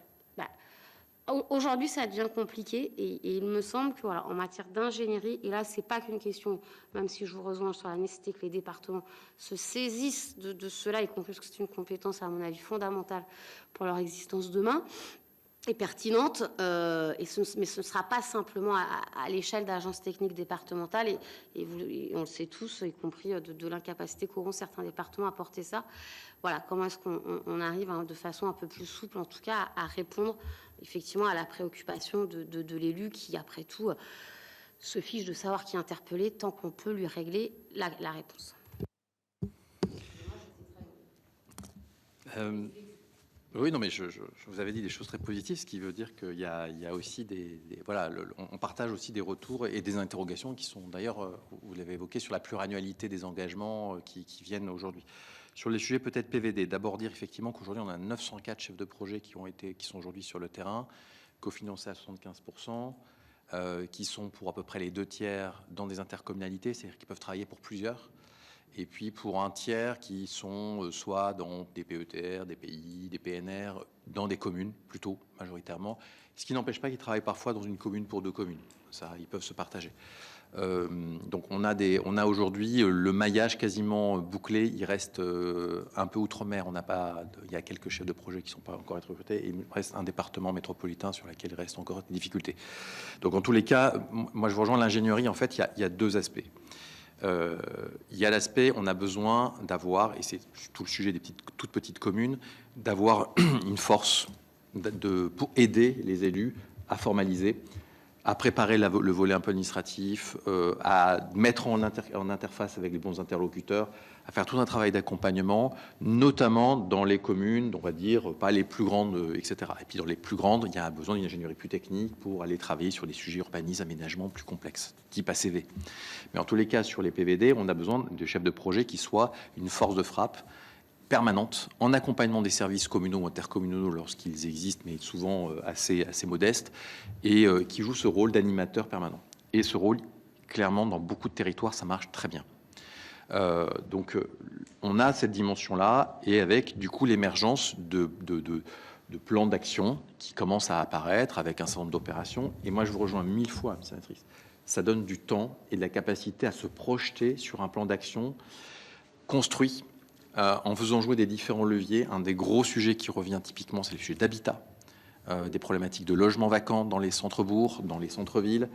Aujourd'hui, ça devient compliqué et il me semble que voilà, en matière d'ingénierie, et là, c'est pas qu'une question, même si je vous rejoins sur la nécessité que les départements se saisissent de cela, y compris parce que c'est une compétence, à mon avis, fondamentale pour leur existence demain, et pertinente, mais ce ne sera pas simplement à l'échelle d'agences techniques départementales, et on le sait tous, y compris de l'incapacité qu'auront certains départements à porter ça. Voilà, comment est-ce qu'on arrive de façon un peu plus souple, en tout cas, à répondre effectivement à la préoccupation de l'élu qui, après tout, se fiche de savoir qui est interpellé tant qu'on peut lui régler la réponse. Oui, non, mais je vous avais dit des choses très positives, ce qui veut dire qu'il y a aussi voilà, on partage aussi des retours et des interrogations qui sont d'ailleurs, vous l'avez évoqué, sur la pluriannualité des engagements qui viennent aujourd'hui. Sur les sujets peut-être PVD, d'abord dire effectivement qu'aujourd'hui on a 904 chefs de projet qui sont aujourd'hui sur le terrain, cofinancés à 75%, qui sont pour à peu près les 2/3 dans des intercommunalités, c'est-à-dire qu'ils peuvent travailler pour plusieurs. Et puis pour un tiers qui sont soit dans des PETR, des PI, des PNR, dans des communes plutôt majoritairement, ce qui n'empêche pas qu'ils travaillent parfois dans une commune pour 2 communes. Ça, ils peuvent se partager. Donc on a aujourd'hui le maillage quasiment bouclé. Il reste un peu outre-mer. Il y a quelques chefs de projet qui ne sont pas encore été recrutés. Et il reste un département métropolitain sur lequel il reste encore des difficultés. Donc en tous les cas, moi je rejoins l'ingénierie. En fait, il y a 2 aspects. Il y a l'aspect, on a besoin d'avoir, et c'est tout le sujet des toutes petites communes, d'avoir une force pour aider les élus à formaliser, à préparer le volet un peu administratif, à mettre en interface avec les bons interlocuteurs, à faire tout un travail d'accompagnement, notamment dans les communes, on va dire, pas les plus grandes, etc. Et puis dans les plus grandes, il y a besoin d'une ingénierie plus technique pour aller travailler sur des sujets urbanisme, aménagement plus complexes, type ACV. Mais en tous les cas, sur les PVD, on a besoin de chefs de projet qui soient une force de frappe permanente, en accompagnement des services communaux ou intercommunaux lorsqu'ils existent, mais souvent assez modestes, et qui jouent ce rôle d'animateur permanent. Et ce rôle, clairement, dans beaucoup de territoires, ça marche très bien. Donc, on a cette dimension-là, et avec, du coup, l'émergence de plans d'action qui commencent à apparaître avec un certain nombre d'opérations. Et moi, je vous rejoins 1000 fois, sénatrice. Ça donne du temps et de la capacité à se projeter sur un plan d'action construit, en faisant jouer des différents leviers. Un des gros sujets qui revient typiquement, c'est le sujet d'habitat, des problématiques de logements vacants dans les centres-bourgs, dans les centres-villes,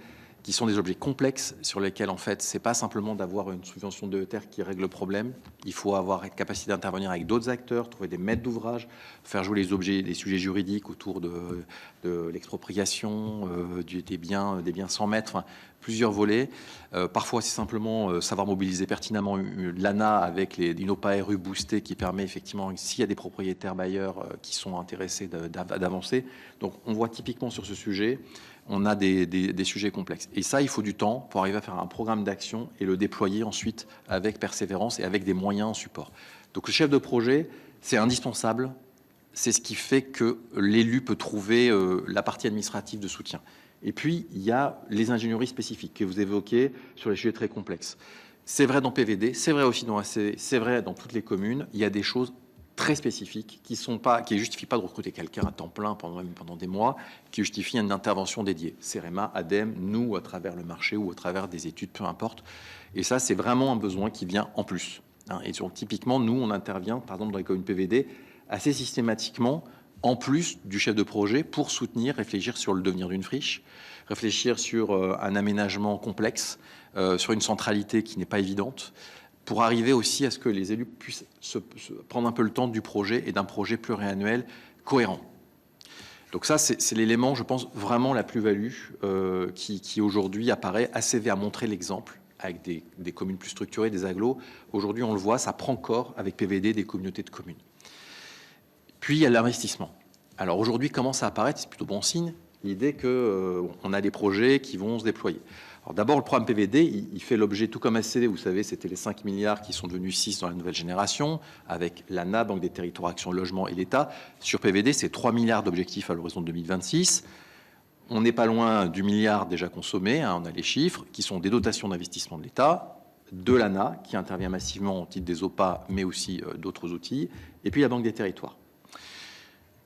qui sont des objets complexes sur lesquels, en fait, c'est pas simplement d'avoir une subvention DETR qui règle le problème. Il faut avoir une capacité d'intervenir avec d'autres acteurs, trouver des maîtres d'ouvrage, faire jouer les objets, des sujets juridiques autour de l'expropriation, des biens sans maître, enfin, plusieurs volets. Parfois, c'est simplement savoir mobiliser pertinemment l'ANA avec une OPA-RU boostée qui permet effectivement, s'il y a des propriétaires bailleurs qui sont intéressés d'avancer. Donc, on voit typiquement sur ce sujet, on a des sujets complexes. Et ça, il faut du temps pour arriver à faire un programme d'action et le déployer ensuite avec persévérance et avec des moyens en support. Donc le chef de projet, c'est indispensable. C'est ce qui fait que l'élu peut trouver la partie administrative de soutien. Et puis, il y a les ingénieries spécifiques que vous évoquez sur les sujets très complexes. C'est vrai dans PVD, c'est vrai aussi dans ACV, c'est vrai dans toutes les communes. Il y a des choses très spécifiques qui ne justifient pas de recruter quelqu'un à temps plein pendant des mois, qui justifient une intervention dédiée. CEREMA, ADEME, nous, à travers le marché ou à travers des études, peu importe. Et ça, c'est vraiment un besoin qui vient en plus. Et donc, typiquement, nous, on intervient, par exemple, dans les communes PVD, assez systématiquement, en plus du chef de projet, pour soutenir, réfléchir sur le devenir d'une friche, réfléchir sur un aménagement complexe, sur une centralité qui n'est pas évidente, pour arriver aussi à ce que les élus puissent se prendre un peu le temps du projet et d'un projet pluriannuel cohérent. Donc ça, c'est l'élément, je pense, vraiment la plus-value qui aujourd'hui apparaît. ACV a montré l'exemple avec des communes plus structurées, des agglos. Aujourd'hui, on le voit, ça prend corps avec PVD, des communautés de communes. Puis, il y a l'investissement. Alors aujourd'hui, commence à apparaître, c'est plutôt bon signe, l'idée qu'on a des projets qui vont se déployer. Alors d'abord, le programme PVD, il fait l'objet, tout comme ACV, vous savez, c'était les 5 milliards qui sont devenus 6 dans la nouvelle génération, avec l'ANA, Banque des Territoires, Action Logement et l'État. Sur PVD, c'est 3 milliards d'objectifs à l'horizon 2026. On n'est pas loin du milliard déjà consommé, on a les chiffres, qui sont des dotations d'investissement de l'État, de l'ANA, qui intervient massivement au titre des OPA, mais aussi d'autres outils, et puis la Banque des Territoires.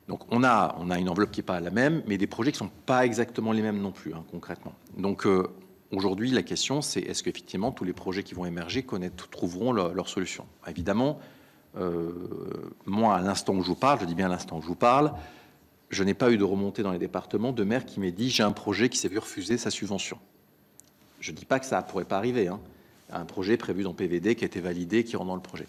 Donc on a une enveloppe qui n'est pas la même, mais des projets qui ne sont pas exactement les mêmes non plus, concrètement. Donc aujourd'hui, la question, c'est est-ce qu'effectivement, tous les projets qui vont émerger trouveront leur solution. Évidemment, moi, à l'instant où je vous parle, je dis bien à l'instant où je vous parle, je n'ai pas eu de remontée dans les départements de maire qui m'ait dit « j'ai un projet qui s'est vu refuser sa subvention ». Je ne dis pas que ça ne pourrait pas arriver. Un projet prévu dans PVD qui a été validé, qui rentre dans le projet.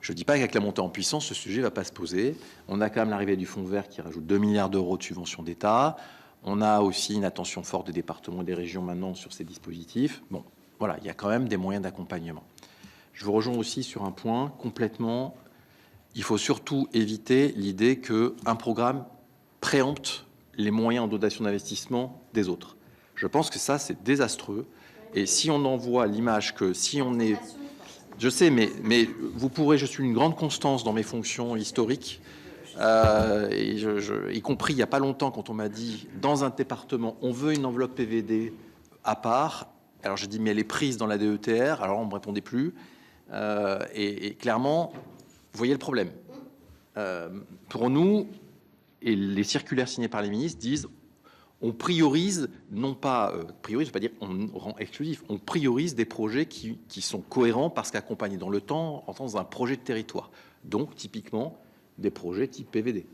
Je ne dis pas qu'avec la montée en puissance, ce sujet ne va pas se poser. On a quand même l'arrivée du Fonds vert qui rajoute 2 milliards d'euros de subventions d'État. On a aussi une attention forte des départements et des régions maintenant sur ces dispositifs. Bon, voilà, il y a quand même des moyens d'accompagnement. Je vous rejoins aussi sur un point complètement. Il faut surtout éviter l'idée qu'un programme préempte les moyens en dotation d'investissement des autres. Je pense que ça, c'est désastreux. Et si on envoie l'image que si on est... Je sais, mais vous pourrez, je suis une grande constance dans mes fonctions historiques, y compris il n'y a pas longtemps quand on m'a dit, dans un département, on veut une enveloppe PVD à part. Alors j'ai dit, mais elle est prise dans la DETR, alors on ne me répondait plus. Et clairement, vous voyez le problème. Pour nous, et les circulaires signés par les ministres disent, on priorise, non pas priorise, c'est-à-dire on rend exclusif, on priorise des projets qui sont cohérents parce qu'accompagnés dans le temps, en tant qu'un projet de territoire. Donc, typiquement, des projets type PVD.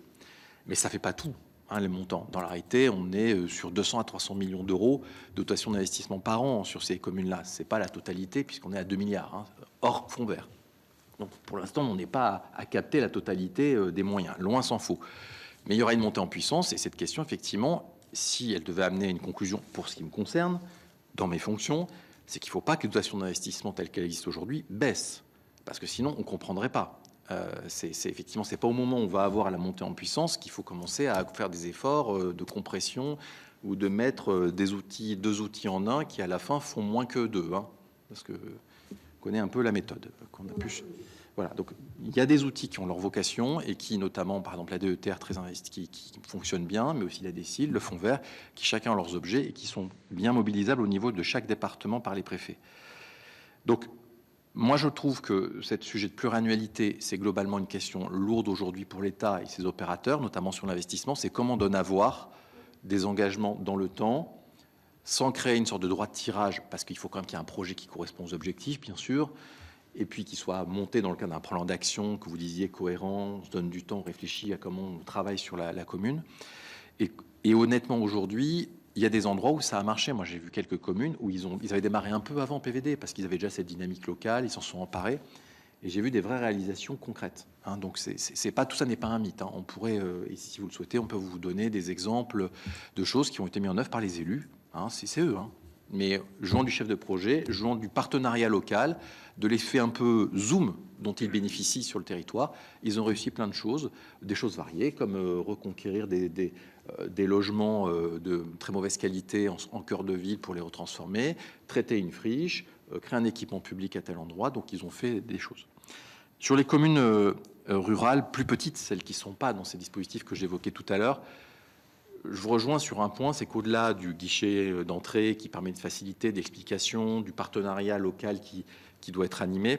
Mais ça ne fait pas tout, les montants. Dans la réalité, on est sur 200 à 300 millions d'euros de dotation d'investissement par an sur ces communes-là. Ce n'est pas la totalité, puisqu'on est à 2 milliards, hors fonds vert. Donc, pour l'instant, on n'est pas à capter la totalité des moyens, loin s'en faut. Mais il y aura une montée en puissance, et cette question, effectivement, si elle devait amener à une conclusion pour ce qui me concerne, dans mes fonctions, c'est qu'il ne faut pas que les dotations d'investissement telles qu'elles existent aujourd'hui baissent, parce que sinon on ne comprendrait pas. Effectivement, c'est pas au moment où on va avoir la montée en puissance qu'il faut commencer à faire des efforts de compression ou de mettre deux outils en un qui à la fin font moins que deux, parce que on connaît un peu la méthode qu'on a pu. Voilà, donc il y a des outils qui ont leur vocation et qui, notamment, par exemple, la DETR très investie, qui fonctionne bien, mais aussi la DSIL, le Fonds vert, qui chacun ont leurs objets et qui sont bien mobilisables au niveau de chaque département par les préfets. Donc, moi, je trouve que ce sujet de pluriannualité, c'est globalement une question lourde aujourd'hui pour l'État et ses opérateurs, notamment sur l'investissement. C'est comment donner à voir des engagements dans le temps, sans créer une sorte de droit de tirage, parce qu'il faut quand même qu'il y ait un projet qui correspond aux objectifs, bien sûr, et puis qui soit monté dans le cadre d'un plan d'action, que vous disiez cohérent, on se donne du temps, on réfléchit à comment on travaille sur la commune. Et honnêtement, aujourd'hui, il y a des endroits où ça a marché. Moi, j'ai vu quelques communes où ils avaient démarré un peu avant PVD, parce qu'ils avaient déjà cette dynamique locale, ils s'en sont emparés. Et j'ai vu des vraies réalisations concrètes. Hein. Donc, c'est pas, tout ça n'est pas un mythe. Hein. On pourrait, et si vous le souhaitez, on peut vous donner des exemples de choses qui ont été mises en œuvre par les élus. Hein. C'est eux. Hein. Mais jouant du chef de projet, jouant du partenariat local, de l'effet un peu zoom dont ils bénéficient sur le territoire, ils ont réussi plein de choses, des choses variées, comme reconquérir des logements de très mauvaise qualité en cœur de ville pour les retransformer, traiter une friche, créer un équipement public à tel endroit. Donc, ils ont fait des choses. Sur les communes rurales plus petites, celles qui ne sont pas dans ces dispositifs que j'évoquais tout à l'heure, je vous rejoins sur un point, c'est qu'au-delà du guichet d'entrée qui permet de faciliter, d'explication, du partenariat local qui doit être animé,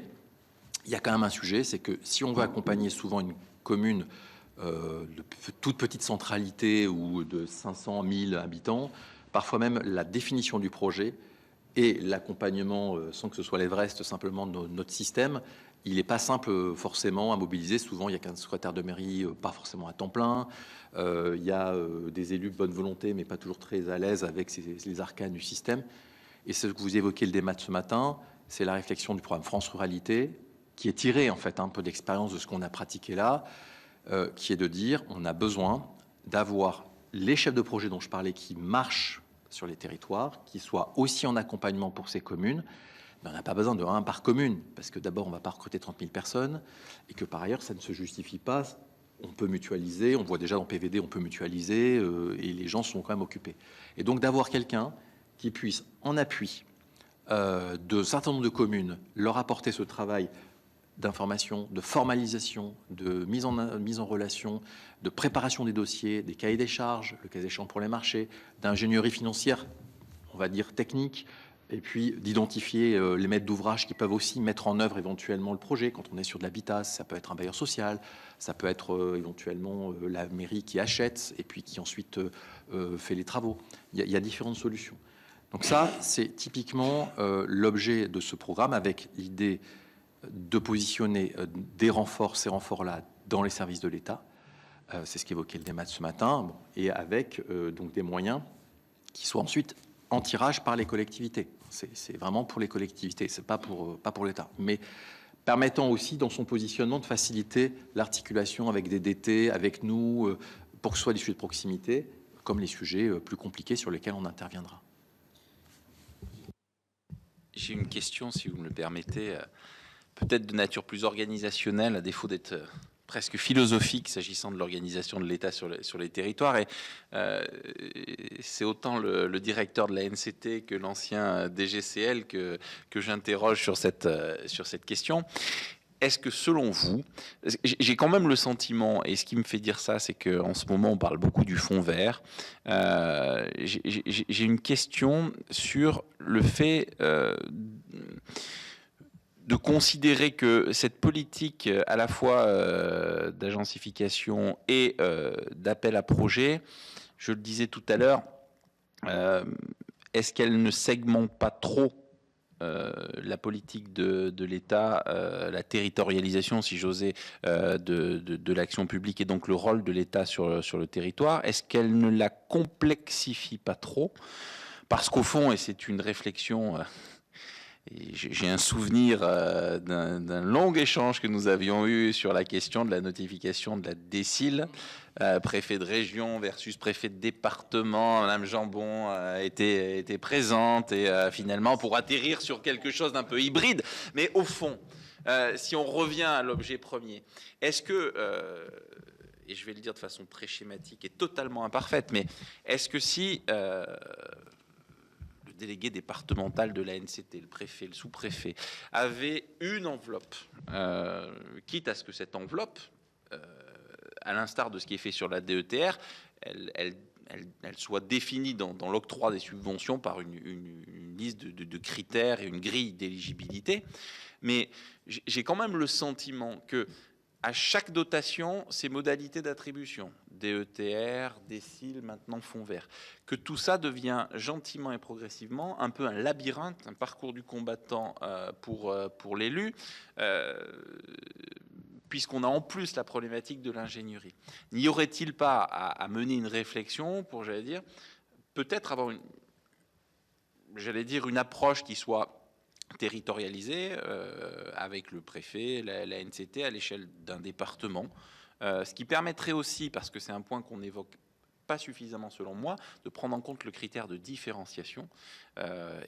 il y a quand même un sujet, c'est que si on veut accompagner souvent une commune de toute petite centralité ou de 500 000 habitants, parfois même la définition du projet et l'accompagnement, sans que ce soit l'Everest simplement de notre système, il n'est pas simple forcément à mobiliser. Souvent, il n'y a qu'un secrétaire de mairie, pas forcément à temps plein. Il y a des élus de bonne volonté, mais pas toujours très à l'aise avec les arcanes du système. Et ce que vous évoquez le débat ce matin, c'est la réflexion du programme France Ruralité, qui est tiré en fait un peu d'expérience de ce qu'on a pratiqué là, qui est de dire on a besoin d'avoir les chefs de projet dont je parlais qui marchent sur les territoires, qui soient aussi en accompagnement pour ces communes. Mais on n'a pas besoin de un par commune, parce que d'abord, on ne va pas recruter 30 000 personnes, et que par ailleurs, ça ne se justifie pas. On peut mutualiser, on voit déjà dans PVD, on peut mutualiser, et les gens sont quand même occupés. Et donc d'avoir quelqu'un qui puisse, en appui de certain nombre de communes, leur apporter ce travail d'information, de formalisation, de mise en relation, de préparation des dossiers, des cahiers des charges, le cas échéant pour les marchés, d'ingénierie financière, on va dire technique, et puis d'identifier les maîtres d'ouvrage qui peuvent aussi mettre en œuvre éventuellement le projet. Quand on est sur de l'habitat, ça peut être un bailleur social, ça peut être éventuellement la mairie qui achète et puis qui ensuite fait les travaux. Il y a différentes solutions. Donc ça, c'est typiquement l'objet de ce programme, avec l'idée de positionner des renforts, ces renforts-là, dans les services de l'État. C'est ce qu'évoquait le débat ce matin, bon, et avec donc des moyens qui soient ensuite en tirage par les collectivités. C'est vraiment pour les collectivités, c'est pas pour l'État. Mais permettant aussi, dans son positionnement, de faciliter l'articulation avec des DT, avec nous, pour que ce soit des sujets de proximité, comme les sujets plus compliqués sur lesquels on interviendra. J'ai une question, si vous me le permettez, peut-être de nature plus organisationnelle, à défaut d'être presque philosophique s'agissant de l'organisation de l'État sur les territoires. Et c'est autant le directeur de la NCT que l'ancien DGCL que j'interroge sur cette question. Est-ce que selon vous, j'ai quand même le sentiment, et ce qui me fait dire ça, c'est qu'en ce moment on parle beaucoup du fonds vert, j'ai une question sur le fait de considérer que cette politique à la fois d'agencification et d'appel à projet, je le disais tout à l'heure, est-ce qu'elle ne segmente pas trop la politique de l'État, la territorialisation, si j'osais, de l'action publique et donc le rôle de l'État sur le territoire? Est-ce qu'elle ne la complexifie pas trop? Parce qu'au fond, et c'est une réflexion... J'ai un souvenir d'un long échange que nous avions eu sur la question de la notification de la DSIL, préfet de région versus préfet de département. Madame Jambon était présente et finalement pour atterrir sur quelque chose d'un peu hybride. Mais au fond, si on revient à l'objet premier, est-ce que, et je vais le dire de façon très schématique et totalement imparfaite, mais est-ce que si... délégué départemental de la NCT, le préfet, le sous-préfet, avait une enveloppe, quitte à ce que cette enveloppe, à l'instar de ce qui est fait sur la DETR, elle soit définie dans l'octroi des subventions par une liste de critères et une grille d'éligibilité. Mais j'ai quand même le sentiment que, à chaque dotation ses modalités d'attribution, DETR, DECIL, maintenant fonds vert, que tout ça devient gentiment et progressivement un peu un labyrinthe, un parcours du combattant pour l'élu, puisqu'on a en plus la problématique de l'ingénierie. N'y aurait-il pas à mener une réflexion pour, j'allais dire, peut-être avoir une approche qui soit territorialisée avec le préfet, la NCT à l'échelle d'un département, ce qui permettrait aussi, parce que c'est un point qu'on évoque pas suffisamment selon moi, de prendre en compte le critère de différenciation.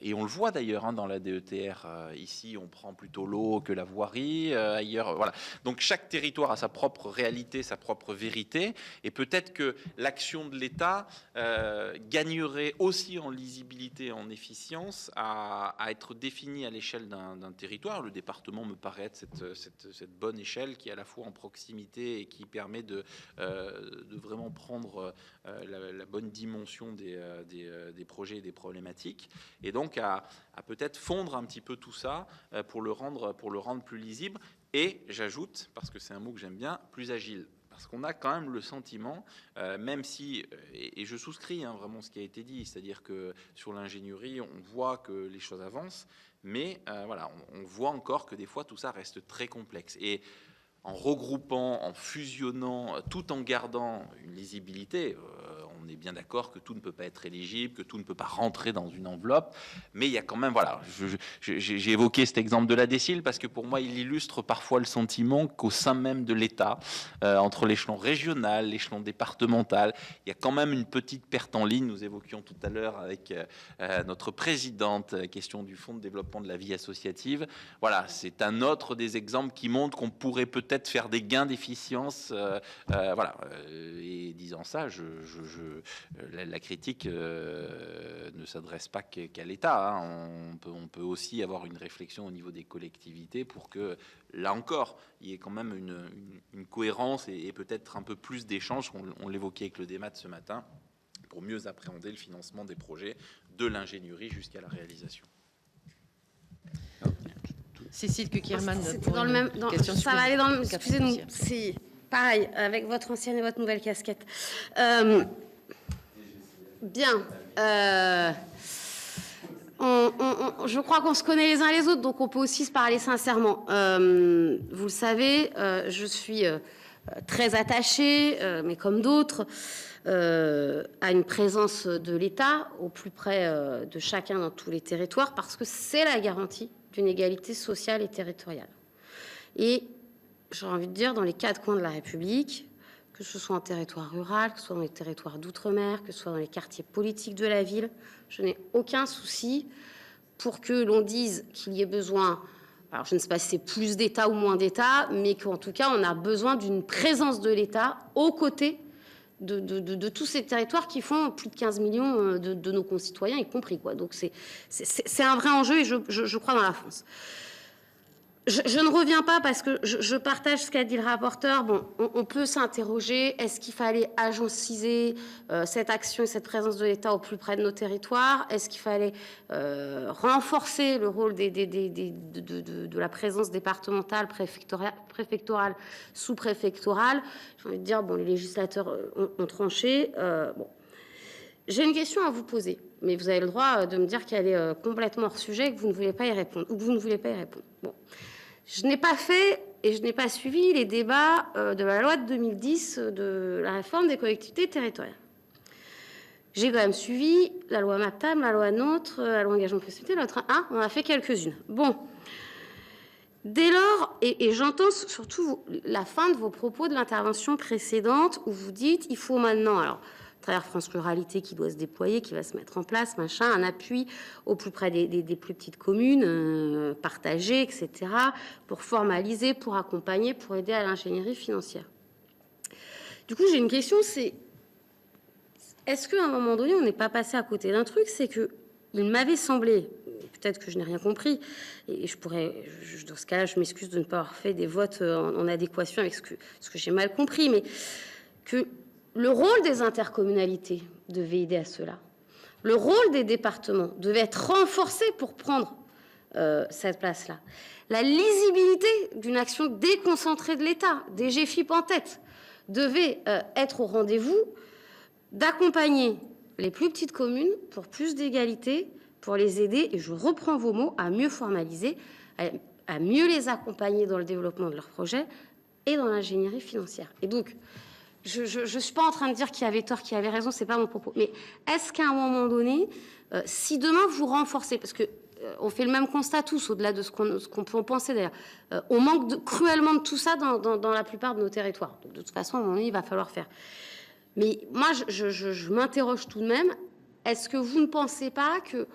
Et on le voit d'ailleurs dans la DETR. Ici, on prend plutôt l'eau que la voirie. Ailleurs, voilà. Donc chaque territoire a sa propre réalité, sa propre vérité. Et peut-être que l'action de l'État gagnerait aussi en lisibilité, en efficience, à être définie à l'échelle d'un territoire. Le département me paraît être cette bonne échelle qui est à la fois en proximité et qui permet de vraiment prendre la bonne dimension des projets et des problématiques, et donc à peut-être fondre un petit peu tout ça pour le rendre plus lisible, et j'ajoute, parce que c'est un mot que j'aime bien, plus agile. Parce qu'on a quand même le sentiment, même si, et je souscris vraiment ce qui a été dit, c'est-à-dire que sur l'ingénierie, on voit que les choses avancent, mais voilà, on voit encore que des fois tout ça reste très complexe. Et en regroupant, en fusionnant, tout en gardant une lisibilité, on est bien d'accord que tout ne peut pas être éligible, que tout ne peut pas rentrer dans une enveloppe, mais il y a quand même, voilà, j'ai évoqué cet exemple de la DECIL parce que pour moi, il illustre parfois le sentiment qu'au sein même de l'État, entre l'échelon régional, l'échelon départemental, il y a quand même une petite perte en ligne. Nous évoquions tout à l'heure avec notre présidente la question du Fonds de développement de la vie associative. Voilà, c'est un autre des exemples qui montre qu'on pourrait peut-être faire des gains d'efficience. Voilà. Et disant ça, la critique ne s'adresse pas qu'à l'État. Hein. On peut aussi avoir une réflexion au niveau des collectivités pour que, là encore, il y ait quand même une cohérence et peut-être un peu plus d'échanges. On l'évoquait avec le démat ce matin, pour mieux appréhender le financement des projets, de l'ingénierie jusqu'à la réalisation. Cécile Cukierman, c'était dans le même. Ça va aller dans le. Excusez-nous, c'est pareil avec votre ancienne et votre nouvelle casquette. Bien. Je crois qu'on se connaît les uns les autres, donc on peut aussi se parler sincèrement. Vous le savez, je suis très attachée, mais comme d'autres, à une présence de l'État au plus près de chacun dans tous les territoires, parce que c'est la garantie d'une égalité sociale et territoriale. Et j'ai envie de dire, dans les 4 coins de la République, que ce soit en territoire rural, que ce soit dans les territoires d'outre-mer, que ce soit dans les quartiers politiques de la ville, je n'ai aucun souci pour que l'on dise qu'il y ait besoin, alors je ne sais pas si c'est plus d'État ou moins d'État, mais qu'en tout cas on a besoin d'une présence de l'État aux côtés de tous ces territoires qui font plus de 15 millions de nos concitoyens, y compris, quoi. Donc c'est un vrai enjeu, et je crois dans la France. Je ne reviens pas parce que je partage ce qu'a dit le rapporteur. Bon, on peut s'interroger, est-ce qu'il fallait agenciser cette action et cette présence de l'État au plus près de nos territoires? Est-ce qu'il fallait renforcer le rôle de la présence départementale, préfectorale, sous-préfectorale? J'ai envie de dire, bon, les législateurs ont tranché. Bon. J'ai une question à vous poser, mais vous avez le droit de me dire qu'elle est complètement hors sujet et que vous ne voulez pas y répondre, ou que vous ne voulez pas y répondre. Bon. Je n'ai pas fait et je n'ai pas suivi les débats de la loi de 2010 de la réforme des collectivités territoriales. J'ai quand même suivi la loi MAPTAM, la loi NOTRe, la loi Engagement Proximité, la loi Train 1, on en a fait quelques-unes. Bon. Dès lors, et j'entends surtout la fin de vos propos de l'intervention précédente où vous dites il faut maintenant, alors, à travers France Ruralité qui doit se déployer, qui va se mettre en place, machin, un appui au plus près des plus petites communes, partagées, etc., pour formaliser, pour accompagner, pour aider à l'ingénierie financière. Du coup, j'ai une question, c'est est-ce qu'à un moment donné, on n'est pas passé à côté d'un truc? C'est que il m'avait semblé, peut-être que je n'ai rien compris, et dans ce cas-là, je m'excuse de ne pas avoir fait des votes en adéquation avec ce que j'ai mal compris, mais que le rôle des intercommunalités devait aider à cela. Le rôle des départements devait être renforcé pour prendre cette place-là. La lisibilité d'une action déconcentrée de l'État, DGFiP en tête, devait être au rendez-vous, d'accompagner les plus petites communes pour plus d'égalité, pour les aider, et je reprends vos mots, à mieux formaliser, à mieux les accompagner dans le développement de leurs projets et dans l'ingénierie financière. Et donc, je ne suis pas en train de dire qui avait tort, qui avait raison, c'est pas mon propos. Mais est-ce qu'à un moment donné, si demain vous renforcez, parce que on fait le même constat tous, au-delà de ce qu'on peut en penser d'ailleurs, on manque cruellement de tout ça dans la plupart de nos territoires. Donc, de toute façon, à un moment donné, il va falloir faire. Mais moi, je m'interroge tout de même, est-ce que vous ne pensez pas que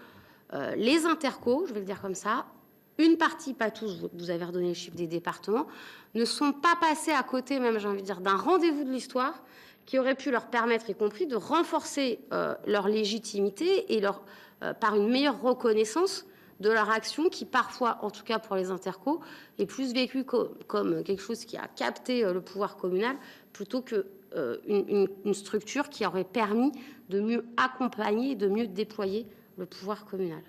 les intercos, je vais le dire comme ça, une partie, pas tous, vous avez redonné le chiffre des départements, ne sont pas passés à côté, même j'ai envie de dire, d'un rendez-vous de l'histoire qui aurait pu leur permettre, y compris, de renforcer leur légitimité et par une meilleure reconnaissance de leur action qui, parfois, en tout cas pour les intercos, est plus vécue comme quelque chose qui a capté le pouvoir communal plutôt que une structure qui aurait permis de mieux accompagner et de mieux déployer le pouvoir communal.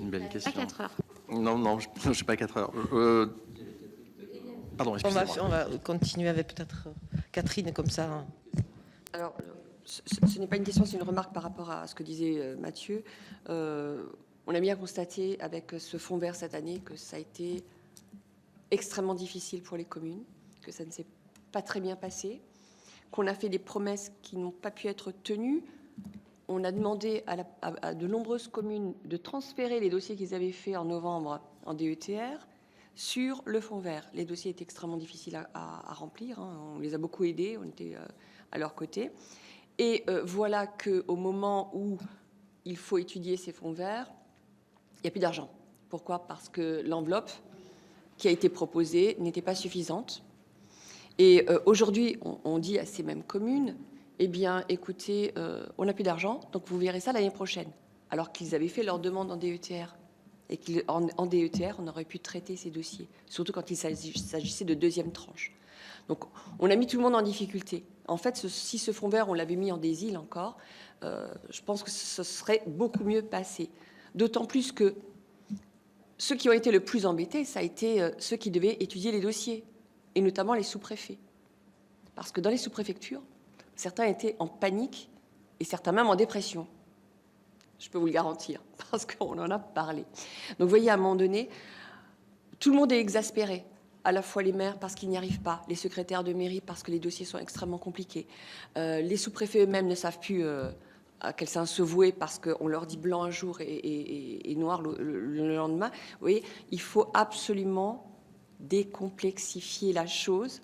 Une belle question. À 4 heures. Non, je ne sais pas 4 heures. Pardon, excusez-moi. On va continuer avec peut-être Catherine, comme ça. Alors, ce n'est pas une question, c'est une remarque par rapport à ce que disait Mathieu. On a bien constaté avec ce fonds vert cette année que ça a été extrêmement difficile pour les communes, que ça ne s'est pas très bien passé, qu'on a fait des promesses qui n'ont pas pu être tenues. On a demandé à de nombreuses communes de transférer les dossiers qu'ils avaient faits en novembre en DETR sur le fonds vert. Les dossiers étaient extrêmement difficiles à remplir. On les a beaucoup aidés, on était à leur côté. Et voilà qu'au moment où il faut étudier ces fonds verts, il n'y a plus d'argent. Pourquoi ? Parce que l'enveloppe qui a été proposée n'était pas suffisante. Et aujourd'hui, on dit à ces mêmes communes, eh bien, écoutez, on n'a plus d'argent, donc vous verrez ça l'année prochaine. Alors qu'ils avaient fait leur demande en DETR. Et qu'en DETR, on aurait pu traiter ces dossiers, surtout quand il s'agissait de deuxième tranche. Donc, on a mis tout le monde en difficulté. En fait, si ce fonds vert, on l'avait mis en désil encore, je pense que ce serait beaucoup mieux passé. D'autant plus que ceux qui ont été le plus embêtés, ça a été ceux qui devaient étudier les dossiers, et notamment les sous-préfets. Parce que dans les sous-préfectures, certains étaient en panique, et certains même en dépression. Je peux vous le garantir, parce qu'on en a parlé. Donc, vous voyez, à un moment donné, tout le monde est exaspéré. À la fois les maires parce qu'ils n'y arrivent pas, les secrétaires de mairie parce que les dossiers sont extrêmement compliqués, les sous-préfets eux-mêmes ne savent plus à quel sens se vouer parce qu'on leur dit blanc un jour et noir le lendemain. Vous voyez, il faut absolument décomplexifier la chose.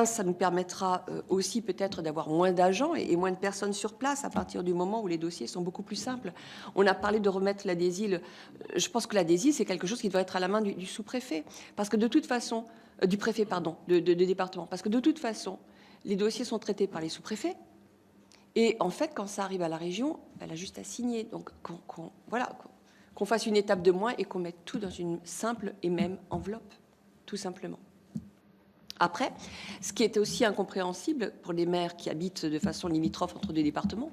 Ça nous permettra aussi peut-être d'avoir moins d'agents et moins de personnes sur place à partir du moment où les dossiers sont beaucoup plus simples. On a parlé de remettre la DSIL. Je pense que la DSIL, c'est quelque chose qui doit être à la main du sous-préfet. Parce que de toute façon, du préfet, pardon, de département. Parce que de toute façon, les dossiers sont traités par les sous-préfets. Et en fait, quand ça arrive à la région, elle a juste à signer. Donc, qu'on fasse une étape de moins et qu'on mette tout dans une simple et même enveloppe, tout simplement. Après, ce qui était aussi incompréhensible pour les maires qui habitent de façon limitrophe entre deux départements,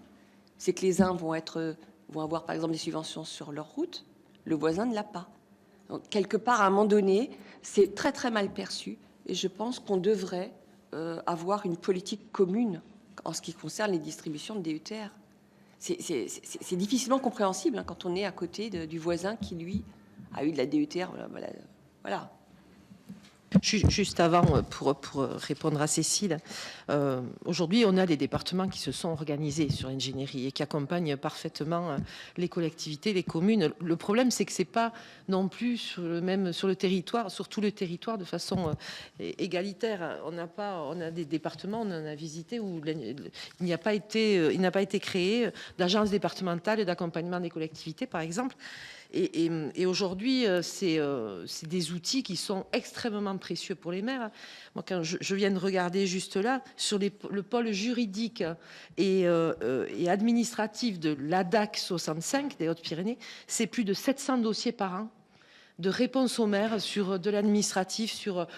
c'est que les uns vont avoir par exemple des subventions sur leur route, le voisin ne l'a pas. Donc, quelque part, à un moment donné, c'est très très mal perçu et je pense qu'on devrait avoir une politique commune en ce qui concerne les distributions de DETR. C'est difficilement compréhensible quand on est à côté du voisin qui, lui, a eu de la DETR. Voilà. Juste avant, pour répondre à Cécile, aujourd'hui, on a des départements qui se sont organisés sur l'ingénierie et qui accompagnent parfaitement les collectivités, les communes. Le problème, c'est que c'est pas non plus sur le territoire, sur tout le territoire de façon égalitaire. On a des départements, on en a visité où il n'a pas été créé d'agence départementale d'accompagnement des collectivités, par exemple. Et aujourd'hui, c'est des outils qui sont extrêmement précieux pour les maires. Moi, quand je viens de regarder juste là, sur le pôle juridique et administratif de l'ADAC 65 des Hautes-Pyrénées, c'est plus de 700 dossiers par an de réponse aux maires sur de l'administratif, sur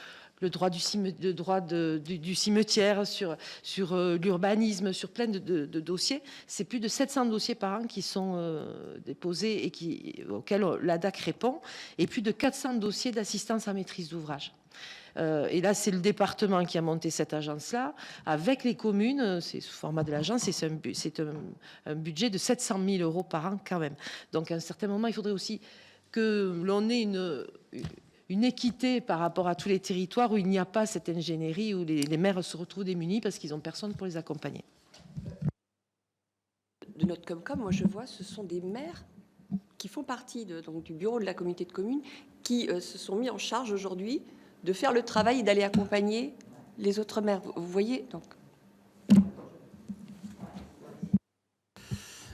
le droit du cimetière, sur l'urbanisme, sur plein de dossiers. C'est plus de 700 dossiers par an qui sont déposés et auxquels l'ADAC répond, et plus de 400 dossiers d'assistance à maîtrise d'ouvrage. Et là, c'est le département qui a monté cette agence-là, avec les communes. C'est sous format de l'agence, et c'est un budget de 700 000 euros par an quand même. Donc, à un certain moment, il faudrait aussi que l'on ait une équité par rapport à tous les territoires où il n'y a pas cette ingénierie, où les maires se retrouvent démunis parce qu'ils n'ont personne pour les accompagner. De notre Comcom, moi je vois, ce sont des maires qui font partie donc, du bureau de la communauté de communes qui se sont mis en charge aujourd'hui de faire le travail et d'aller accompagner les autres maires. Vous voyez donc.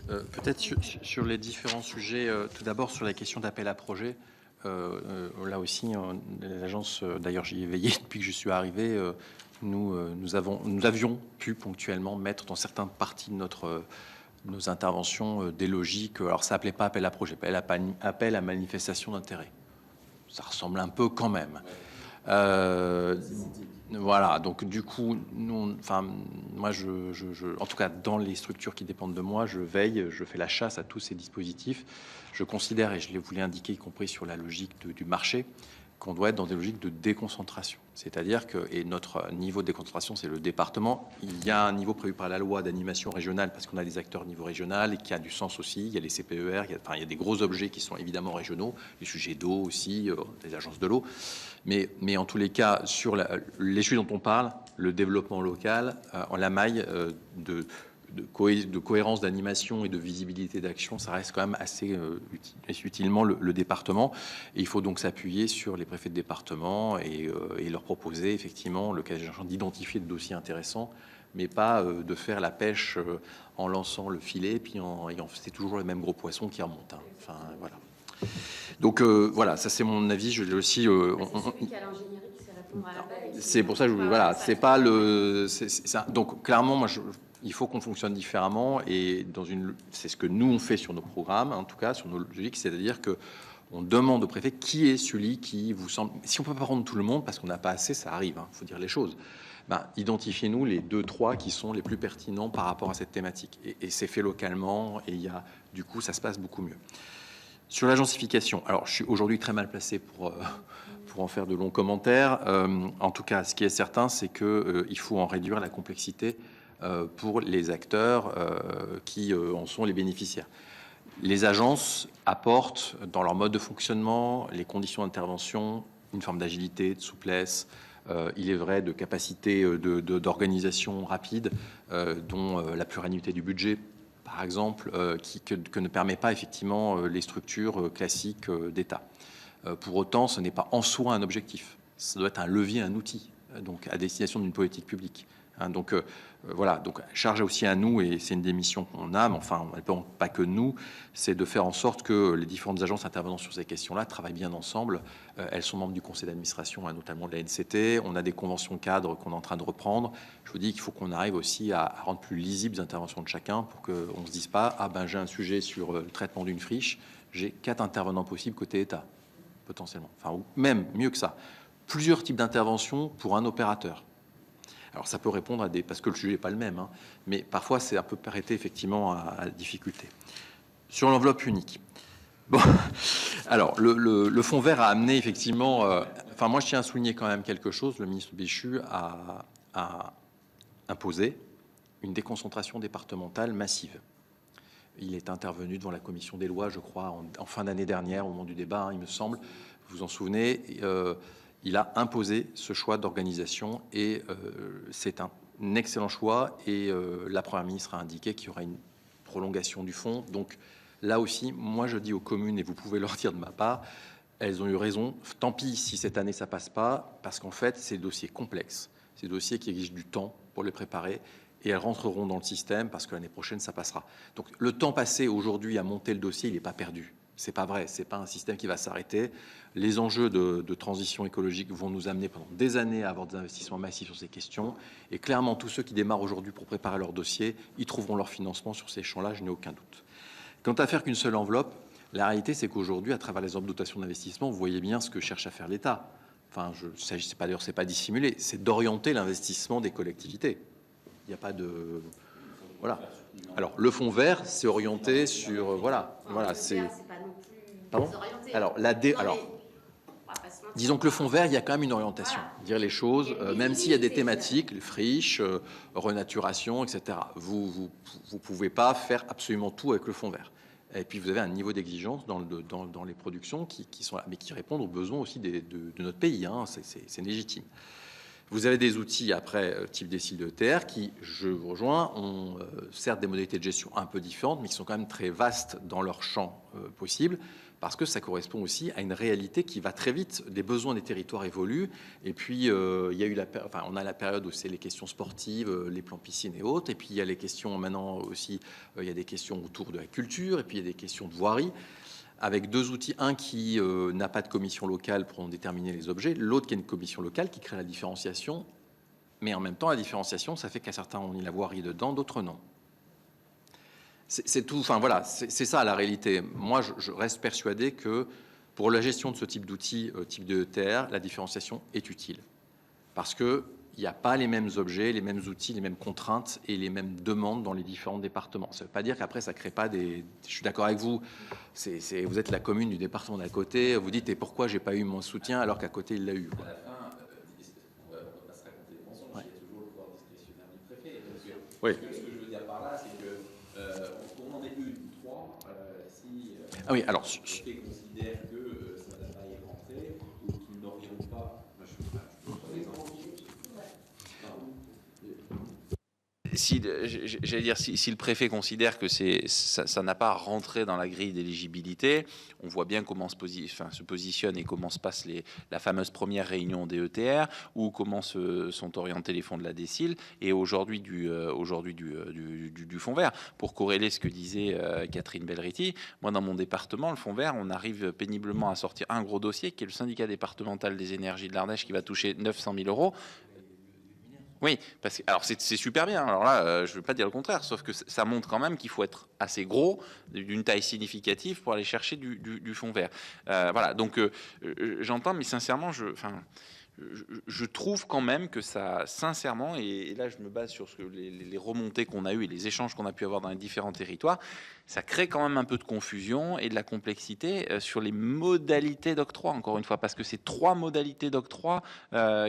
Peut-être sur les différents sujets, tout d'abord sur la question d'appel à projet. Là aussi, l'agence, d'ailleurs j'y ai veillé depuis que je suis arrivé, nous avions pu ponctuellement mettre dans certaines parties de nos interventions des logiques. Alors ça s'appelait pas appel à projet, appel à manifestation d'intérêt. Ça ressemble un peu quand même. Voilà, donc du coup, moi, en tout cas, dans les structures qui dépendent de moi, je veille, je fais la chasse à tous ces dispositifs. Je considère, et je voulais indiquer, y compris sur la logique du marché, qu'on doit être dans des logiques de déconcentration. C'est-à-dire que, et notre niveau de déconcentration, c'est le département. Il y a un niveau prévu par la loi d'animation régionale, parce qu'on a des acteurs au niveau régional, et qui a du sens aussi. Il y a les CPER, il y a des gros objets qui sont évidemment régionaux, les sujets d'eau aussi, les agences de l'eau. Mais en tous les cas, sur les sujets dont on parle, le développement local, en la maille de cohérence d'animation et de visibilité d'action, ça reste quand même assez utilement le département. Et il faut donc s'appuyer sur les préfets de département et leur proposer effectivement, le cas échéant, d'identifier des dossiers intéressants, mais pas de faire la pêche en lançant le filet, puis c'est toujours les mêmes gros poissons qui remontent. Hein. Enfin, voilà. Donc voilà, ça c'est mon avis. Je l'ai aussi. C'est pour ça que voilà, c'est pas le. Donc clairement, moi, il faut qu'on fonctionne différemment et c'est ce que nous on fait sur nos programmes, en tout cas sur nos logiques, c'est-à-dire que on demande au préfet qui est celui qui vous semble. Si on peut pas prendre tout le monde parce qu'on n'a pas assez, ça arrive. Il faut dire les choses. Identifiez-nous les 2-3 qui sont les plus pertinents par rapport à cette thématique. Et c'est fait localement et du coup, ça se passe beaucoup mieux. Sur l'agencification, alors je suis aujourd'hui très mal placé pour en faire de longs commentaires. En tout cas, ce qui est certain, c'est qu'il faut en réduire la complexité pour les acteurs qui en sont les bénéficiaires. Les agences apportent dans leur mode de fonctionnement, les conditions d'intervention, une forme d'agilité, de souplesse, il est vrai de capacité d'organisation rapide, dont la pluralité du budget, par exemple, que ne permet pas effectivement les structures classiques d'État. Pour autant, ce n'est pas en soi un objectif. Ça doit être un levier, un outil, donc à destination d'une politique publique. Donc voilà, donc charge aussi à nous, et c'est une des missions qu'on a, mais enfin, pas que nous, c'est de faire en sorte que les différentes agences intervenant sur ces questions-là travaillent bien ensemble. Elles sont membres du conseil d'administration, notamment de la NCT. On a des conventions cadres qu'on est en train de reprendre. Je vous dis qu'il faut qu'on arrive aussi à rendre plus lisibles les interventions de chacun pour qu'on ne se dise pas j'ai un sujet sur le traitement d'une friche, j'ai 4 intervenants possibles côté État, potentiellement. Enfin, ou même mieux que ça, plusieurs types d'interventions pour un opérateur. Alors ça peut répondre à parce que le sujet n'est pas le même, mais parfois c'est un peu prêté effectivement à la difficulté. Sur l'enveloppe unique. Bon, alors le fonds vert a amené effectivement. Moi je tiens à souligner quand même quelque chose. Le ministre Béchu a imposé une déconcentration départementale massive. Il est intervenu devant la commission des lois, je crois, en fin d'année dernière, au moment du débat, il me semble. Vous vous en souvenez. Il a imposé ce choix d'organisation et c'est un excellent choix. Et la Première ministre a indiqué qu'il y aura une prolongation du fonds. Donc là aussi, moi je dis aux communes, et vous pouvez leur dire de ma part, elles ont eu raison. Tant pis si cette année ça passe pas, parce qu'en fait, c'est des dossiers complexes. C'est des dossiers qui exigent du temps pour les préparer. Et elles rentreront dans le système parce que l'année prochaine, ça passera. Donc le temps passé aujourd'hui à monter le dossier, il n'est pas perdu. C'est pas vrai, c'est pas un système qui va s'arrêter. Les enjeux de transition écologique vont nous amener pendant des années à avoir des investissements massifs sur ces questions. Et clairement, tous ceux qui démarrent aujourd'hui pour préparer leur dossier, ils trouveront leur financement sur ces champs-là, je n'ai aucun doute. Quant à faire qu'une seule enveloppe, la réalité, c'est qu'aujourd'hui, à travers les enveloppes de dotation d'investissement, vous voyez bien ce que cherche à faire l'État. enfin, c'est pas d'ailleurs, c'est pas dissimulé, c'est d'orienter l'investissement des collectivités. Il n'y a pas de, voilà. Alors le fonds vert, c'est orienté sur, voilà, c'est. Pardon. Alors disons que le fonds vert, il y a quand même une orientation, dire les choses, même s'il y a des thématiques, les friches, renaturation, etc. Vous pouvez pas faire absolument tout avec le fonds vert. Et puis vous avez un niveau d'exigence dans les productions qui sont là, mais qui répondent aux besoins aussi de notre pays. Hein, c'est légitime. Vous avez des outils après, type décile de terre, qui, je vous rejoins, ont certes des modalités de gestion un peu différentes, mais qui sont quand même très vastes dans leur champ possible, parce que ça correspond aussi à une réalité qui va très vite. Les besoins des territoires évoluent. Et puis, il y a eu on a la période où c'est les questions sportives, les plans piscines et autres. Et puis, il y a les questions maintenant aussi, il y a des questions autour de la culture. Et puis, il y a des questions de voirie. Avec deux outils, un qui n'a pas de commission locale pour en déterminer les objets, l'autre qui a une commission locale qui crée la différenciation. Mais en même temps, la différenciation, ça fait qu'à certains, on y la voirie dedans, d'autres non. C'est tout. Enfin voilà, c'est ça la réalité. Moi, je reste persuadé que pour la gestion de ce type d'outils, type de ETR, la différenciation est utile. Parce qu'il n'y a pas les mêmes objets, les mêmes outils, les mêmes contraintes et les mêmes demandes dans les différents départements. Ça ne veut pas dire qu'après, ça ne crée pas des... Je suis d'accord avec vous. Vous êtes la commune du département d'à côté. Vous dites, et pourquoi je n'ai pas eu mon soutien alors qu'à côté, il l'a eu, quoi. Oui. Ce que je veux dire par là, c'est que on en est une, trois. Ah oui, alors. Si considère que ça n'a pas été rentré ou qu'ils n'auront pas. J'allais dire, si le préfet considère que ça n'a pas rentré dans la grille d'éligibilité, on voit bien comment se positionne et comment se passe la fameuse première réunion des ETR, ou comment sont orientés les fonds de la DSIL, et aujourd'hui du fonds vert. Pour corréler ce que disait Catherine Belriti, moi dans mon département, le fonds vert, on arrive péniblement à sortir un gros dossier qui est le syndicat départemental des énergies de l'Ardèche qui va toucher 900 000 €. Oui, parce que alors c'est super bien. Alors là, je ne veux pas dire le contraire, sauf que ça montre quand même qu'il faut être assez gros, d'une taille significative, pour aller chercher du fonds vert. Voilà. Donc j'entends, mais sincèrement, je trouve quand même que ça, sincèrement, et là je me base sur les remontées qu'on a eues et les échanges qu'on a pu avoir dans les différents territoires, ça crée quand même un peu de confusion et de la complexité sur les modalités d'octroi, encore une fois, parce que c'est trois modalités d'octroi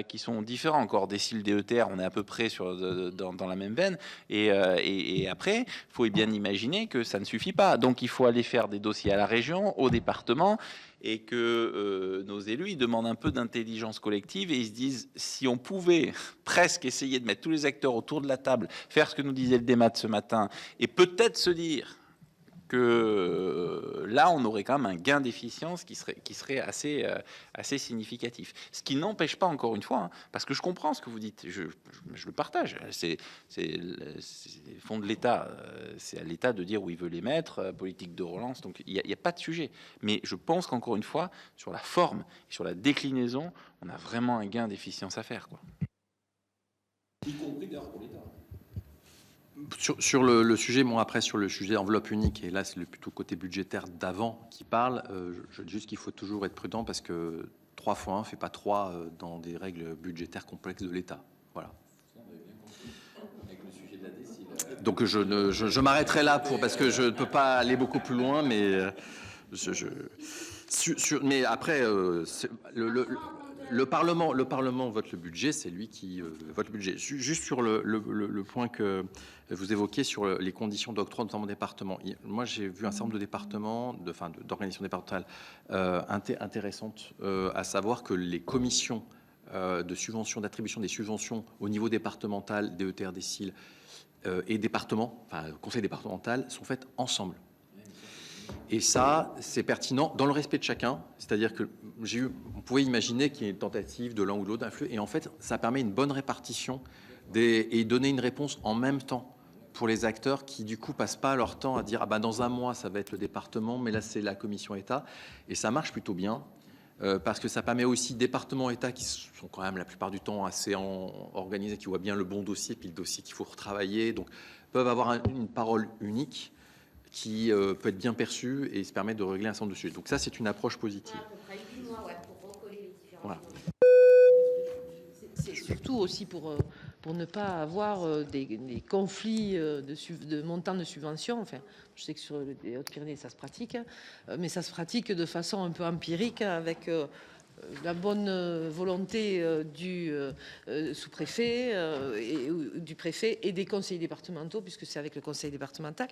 qui sont différentes. Encore décile DETR, on est à peu près dans la même veine, et après, il faut bien imaginer que ça ne suffit pas. Donc il faut aller faire des dossiers à la région, au département, et que nos élus, ils demandent un peu d'intelligence collective et ils se disent, si on pouvait presque essayer de mettre tous les acteurs autour de la table, faire ce que nous disait le démat ce matin, et peut-être se dire que là, on aurait quand même un gain d'efficience qui serait assez significatif. Ce qui n'empêche pas, encore une fois, hein, parce que je comprends ce que vous dites, je le partage, c'est le fonds de l'État, c'est à l'État de dire où il veut les mettre, politique de relance, donc il n'y a pas de sujet. Mais je pense qu'encore une fois, sur la forme et sur la déclinaison, on a vraiment un gain d'efficience à faire, quoi. Y compris d'ailleurs pour l'État. Sur le sujet, bon, après sur le sujet enveloppe unique, et là c'est plutôt côté budgétaire d'avant qui parle, je dis juste qu'il faut toujours être prudent parce que 3 fois 1 fait pas 3 dans des règles budgétaires complexes de l'État. Voilà. Donc je m'arrêterai là parce que je ne peux pas aller beaucoup plus loin, mais mais après le Parlement vote le budget, c'est lui qui vote le budget. Juste sur le point que vous évoquez sur les conditions d'octroi, notamment département. Moi, j'ai vu un certain nombre de départements, d'organisations départementales intéressantes, à savoir que les commissions de subvention, d'attribution des subventions au niveau départemental, DETR, DSIL et département, enfin conseil départemental, sont faites ensemble. Et ça, c'est pertinent dans le respect de chacun. C'est-à-dire que on pouvait imaginer qu'il y ait une tentative de l'un ou de l'autre d'influer. Et en fait, ça permet une bonne répartition et donner une réponse en même temps pour les acteurs qui, du coup, passent pas leur temps à dire « Ah ben, dans un mois, ça va être le département, mais là, c'est la commission État ». Et ça marche plutôt bien parce que ça permet aussi département État qui sont quand même la plupart du temps assez organisés, qui voient bien le bon dossier, puis le dossier qu'il faut retravailler. Donc, peuvent avoir une parole unique qui peut être bien perçu et se permet de régler un certain nombre de sujets. Donc ça, c'est une approche positive. À peu près 8 mois, pour recoller les différents. Voilà. surtout aussi pour ne pas avoir des conflits de montants de subventions. Enfin, je sais que sur les Hautes-Pyrénées, ça se pratique, mais ça se pratique de façon un peu empirique avec la bonne volonté du sous-préfet et du préfet et des conseillers départementaux, puisque c'est avec le conseil départemental,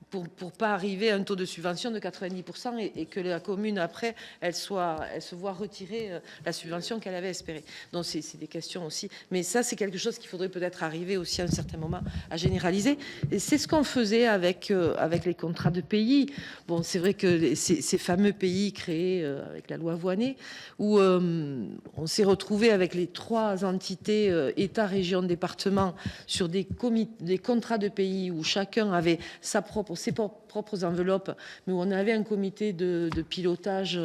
pour pas arriver à un taux de subvention de 90% et que la commune après elle se voit retirer la subvention qu'elle avait espérée. Donc c'est des questions aussi, mais ça c'est quelque chose qu'il faudrait peut-être arriver aussi à un certain moment à généraliser. Et c'est ce qu'on faisait avec les contrats de pays. Bon, c'est vrai que ces fameux pays créés avec la loi Voynet, où on s'est retrouvé avec les 3 entités État, région, département sur des contrats de pays où chacun avait ses propres enveloppes, mais où on avait un comité de pilotage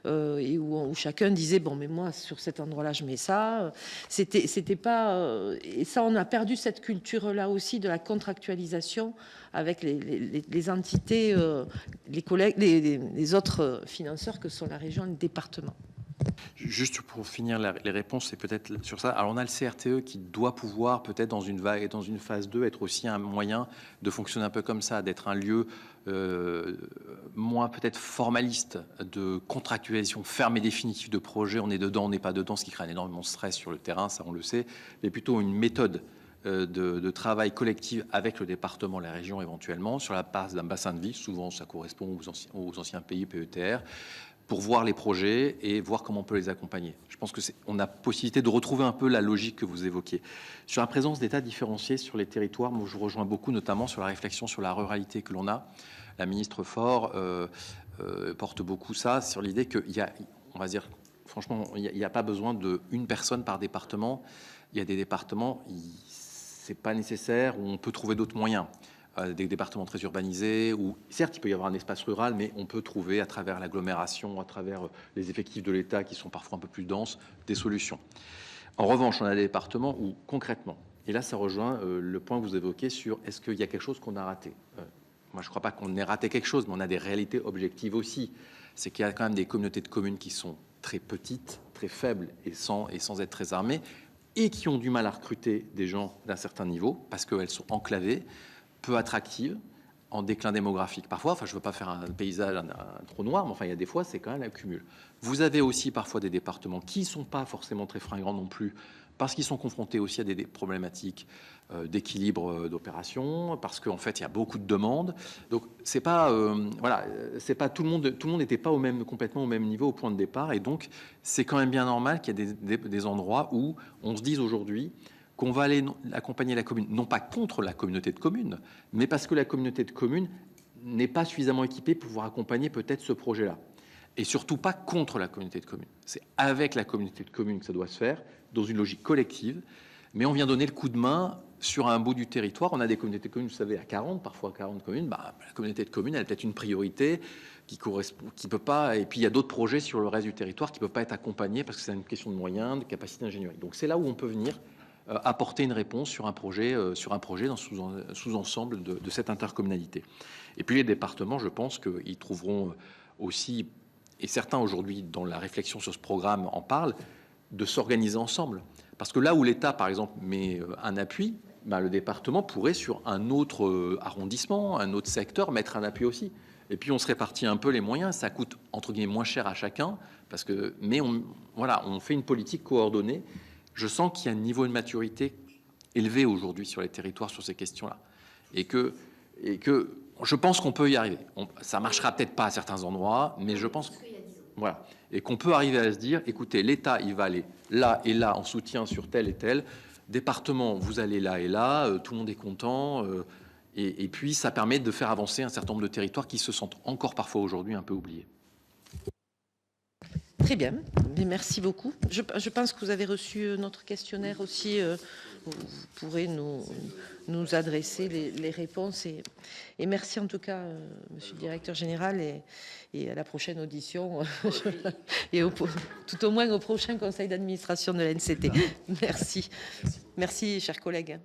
et où chacun disait bon, mais moi sur cet endroit-là je mets ça. C'était pas et ça, on a perdu cette culture-là aussi de la contractualisation avec les entités, les collègues, les autres financeurs que sont la région et le département. Juste pour finir les réponses, c'est peut-être sur ça. Alors on a le CRTE qui doit pouvoir peut-être dans une phase 2 être aussi un moyen de fonctionner un peu comme ça, d'être un lieu moins peut-être formaliste de contractualisation ferme et définitive de projet. On est dedans, on n'est pas dedans, ce qui crée un énormément de stress sur le terrain, ça on le sait, mais plutôt une méthode de travail collectif avec le département, la région éventuellement, sur la base d'un bassin de vie. Souvent ça correspond aux anciens pays PETR, pour voir les projets et voir comment on peut les accompagner. Je pense que on a possibilité de retrouver un peu la logique que vous évoquiez. Sur la présence d'États différenciés sur les territoires, moi je vous rejoins beaucoup, notamment sur la réflexion sur la ruralité que l'on a. La ministre Faure porte beaucoup ça, sur l'idée qu'il y a, on va dire, franchement, il n'y a pas besoin d'une personne par département. Il y a des départements, c'est pas nécessaire, où on peut trouver d'autres moyens. Des départements très urbanisés, où certes il peut y avoir un espace rural, mais on peut trouver à travers l'agglomération, à travers les effectifs de l'État qui sont parfois un peu plus denses, des solutions. En revanche, on a des départements où concrètement, et là ça rejoint le point que vous évoquez sur est-ce qu'il y a quelque chose qu'on a raté. Moi je ne crois pas qu'on ait raté quelque chose, mais on a des réalités objectives aussi. C'est qu'il y a quand même des communautés de communes qui sont très petites, très faibles et sans être très armées, et qui ont du mal à recruter des gens d'un certain niveau, parce qu'elles sont enclavées, peu attractive, en déclin démographique. Parfois, enfin, je ne veux pas faire un paysage un trou noir, mais enfin, il y a des fois, c'est quand même un cumul. Vous avez aussi parfois des départements qui ne sont pas forcément très fringants non plus, parce qu'ils sont confrontés aussi à des problématiques d'équilibre d'opération, parce qu'en fait, il y a beaucoup de demandes. Donc, c'est pas, voilà, c'est pas tout le monde n'était pas complètement au même niveau au point de départ, et donc, c'est quand même bien normal qu'il y ait des endroits où on se dise aujourd'hui qu'on va aller accompagner la commune, non pas contre la communauté de communes, mais parce que la communauté de communes n'est pas suffisamment équipée pour pouvoir accompagner peut-être ce projet-là. Et surtout pas contre la communauté de communes. C'est avec la communauté de communes que ça doit se faire, dans une logique collective, mais on vient donner le coup de main sur un bout du territoire. On a des communautés de communes, vous savez, à 40, parfois 40 communes, la communauté de communes, elle a peut-être une priorité qui correspond, qui peut pas, et puis il y a d'autres projets sur le reste du territoire qui ne peuvent pas être accompagnés parce que c'est une question de moyens, de capacité d'ingénierie. Donc c'est là où on peut venir apporter une réponse sur un projet dans sous-ensemble de cette intercommunalité. Et puis les départements, je pense qu'ils trouveront aussi, et certains aujourd'hui dans la réflexion sur ce programme en parlent, de s'organiser ensemble. Parce que là où l'État, par exemple, met un appui, le département pourrait sur un autre arrondissement, un autre secteur, mettre un appui aussi. Et puis on se répartit un peu les moyens, ça coûte entre guillemets moins cher à chacun, mais on fait une politique coordonnée. Je sens qu'il y a un niveau de maturité élevé aujourd'hui sur les territoires sur ces questions-là. Et que je pense qu'on peut y arriver. Ça marchera peut-être pas à certains endroits, mais je pense voilà. Et qu'on peut arriver à se dire, écoutez, l'État, il va aller là et là en soutien sur tel et tel. Département, vous allez là et là, tout le monde est content. Et puis, ça permet de faire avancer un certain nombre de territoires qui se sentent encore parfois aujourd'hui un peu oubliés. Très bien, merci beaucoup. Je pense que vous avez reçu notre questionnaire aussi. Vous pourrez nous adresser les réponses. Et merci en tout cas, monsieur le directeur général, et à la prochaine audition, et tout au moins au prochain conseil d'administration de l'ANCT. Merci, chers collègues.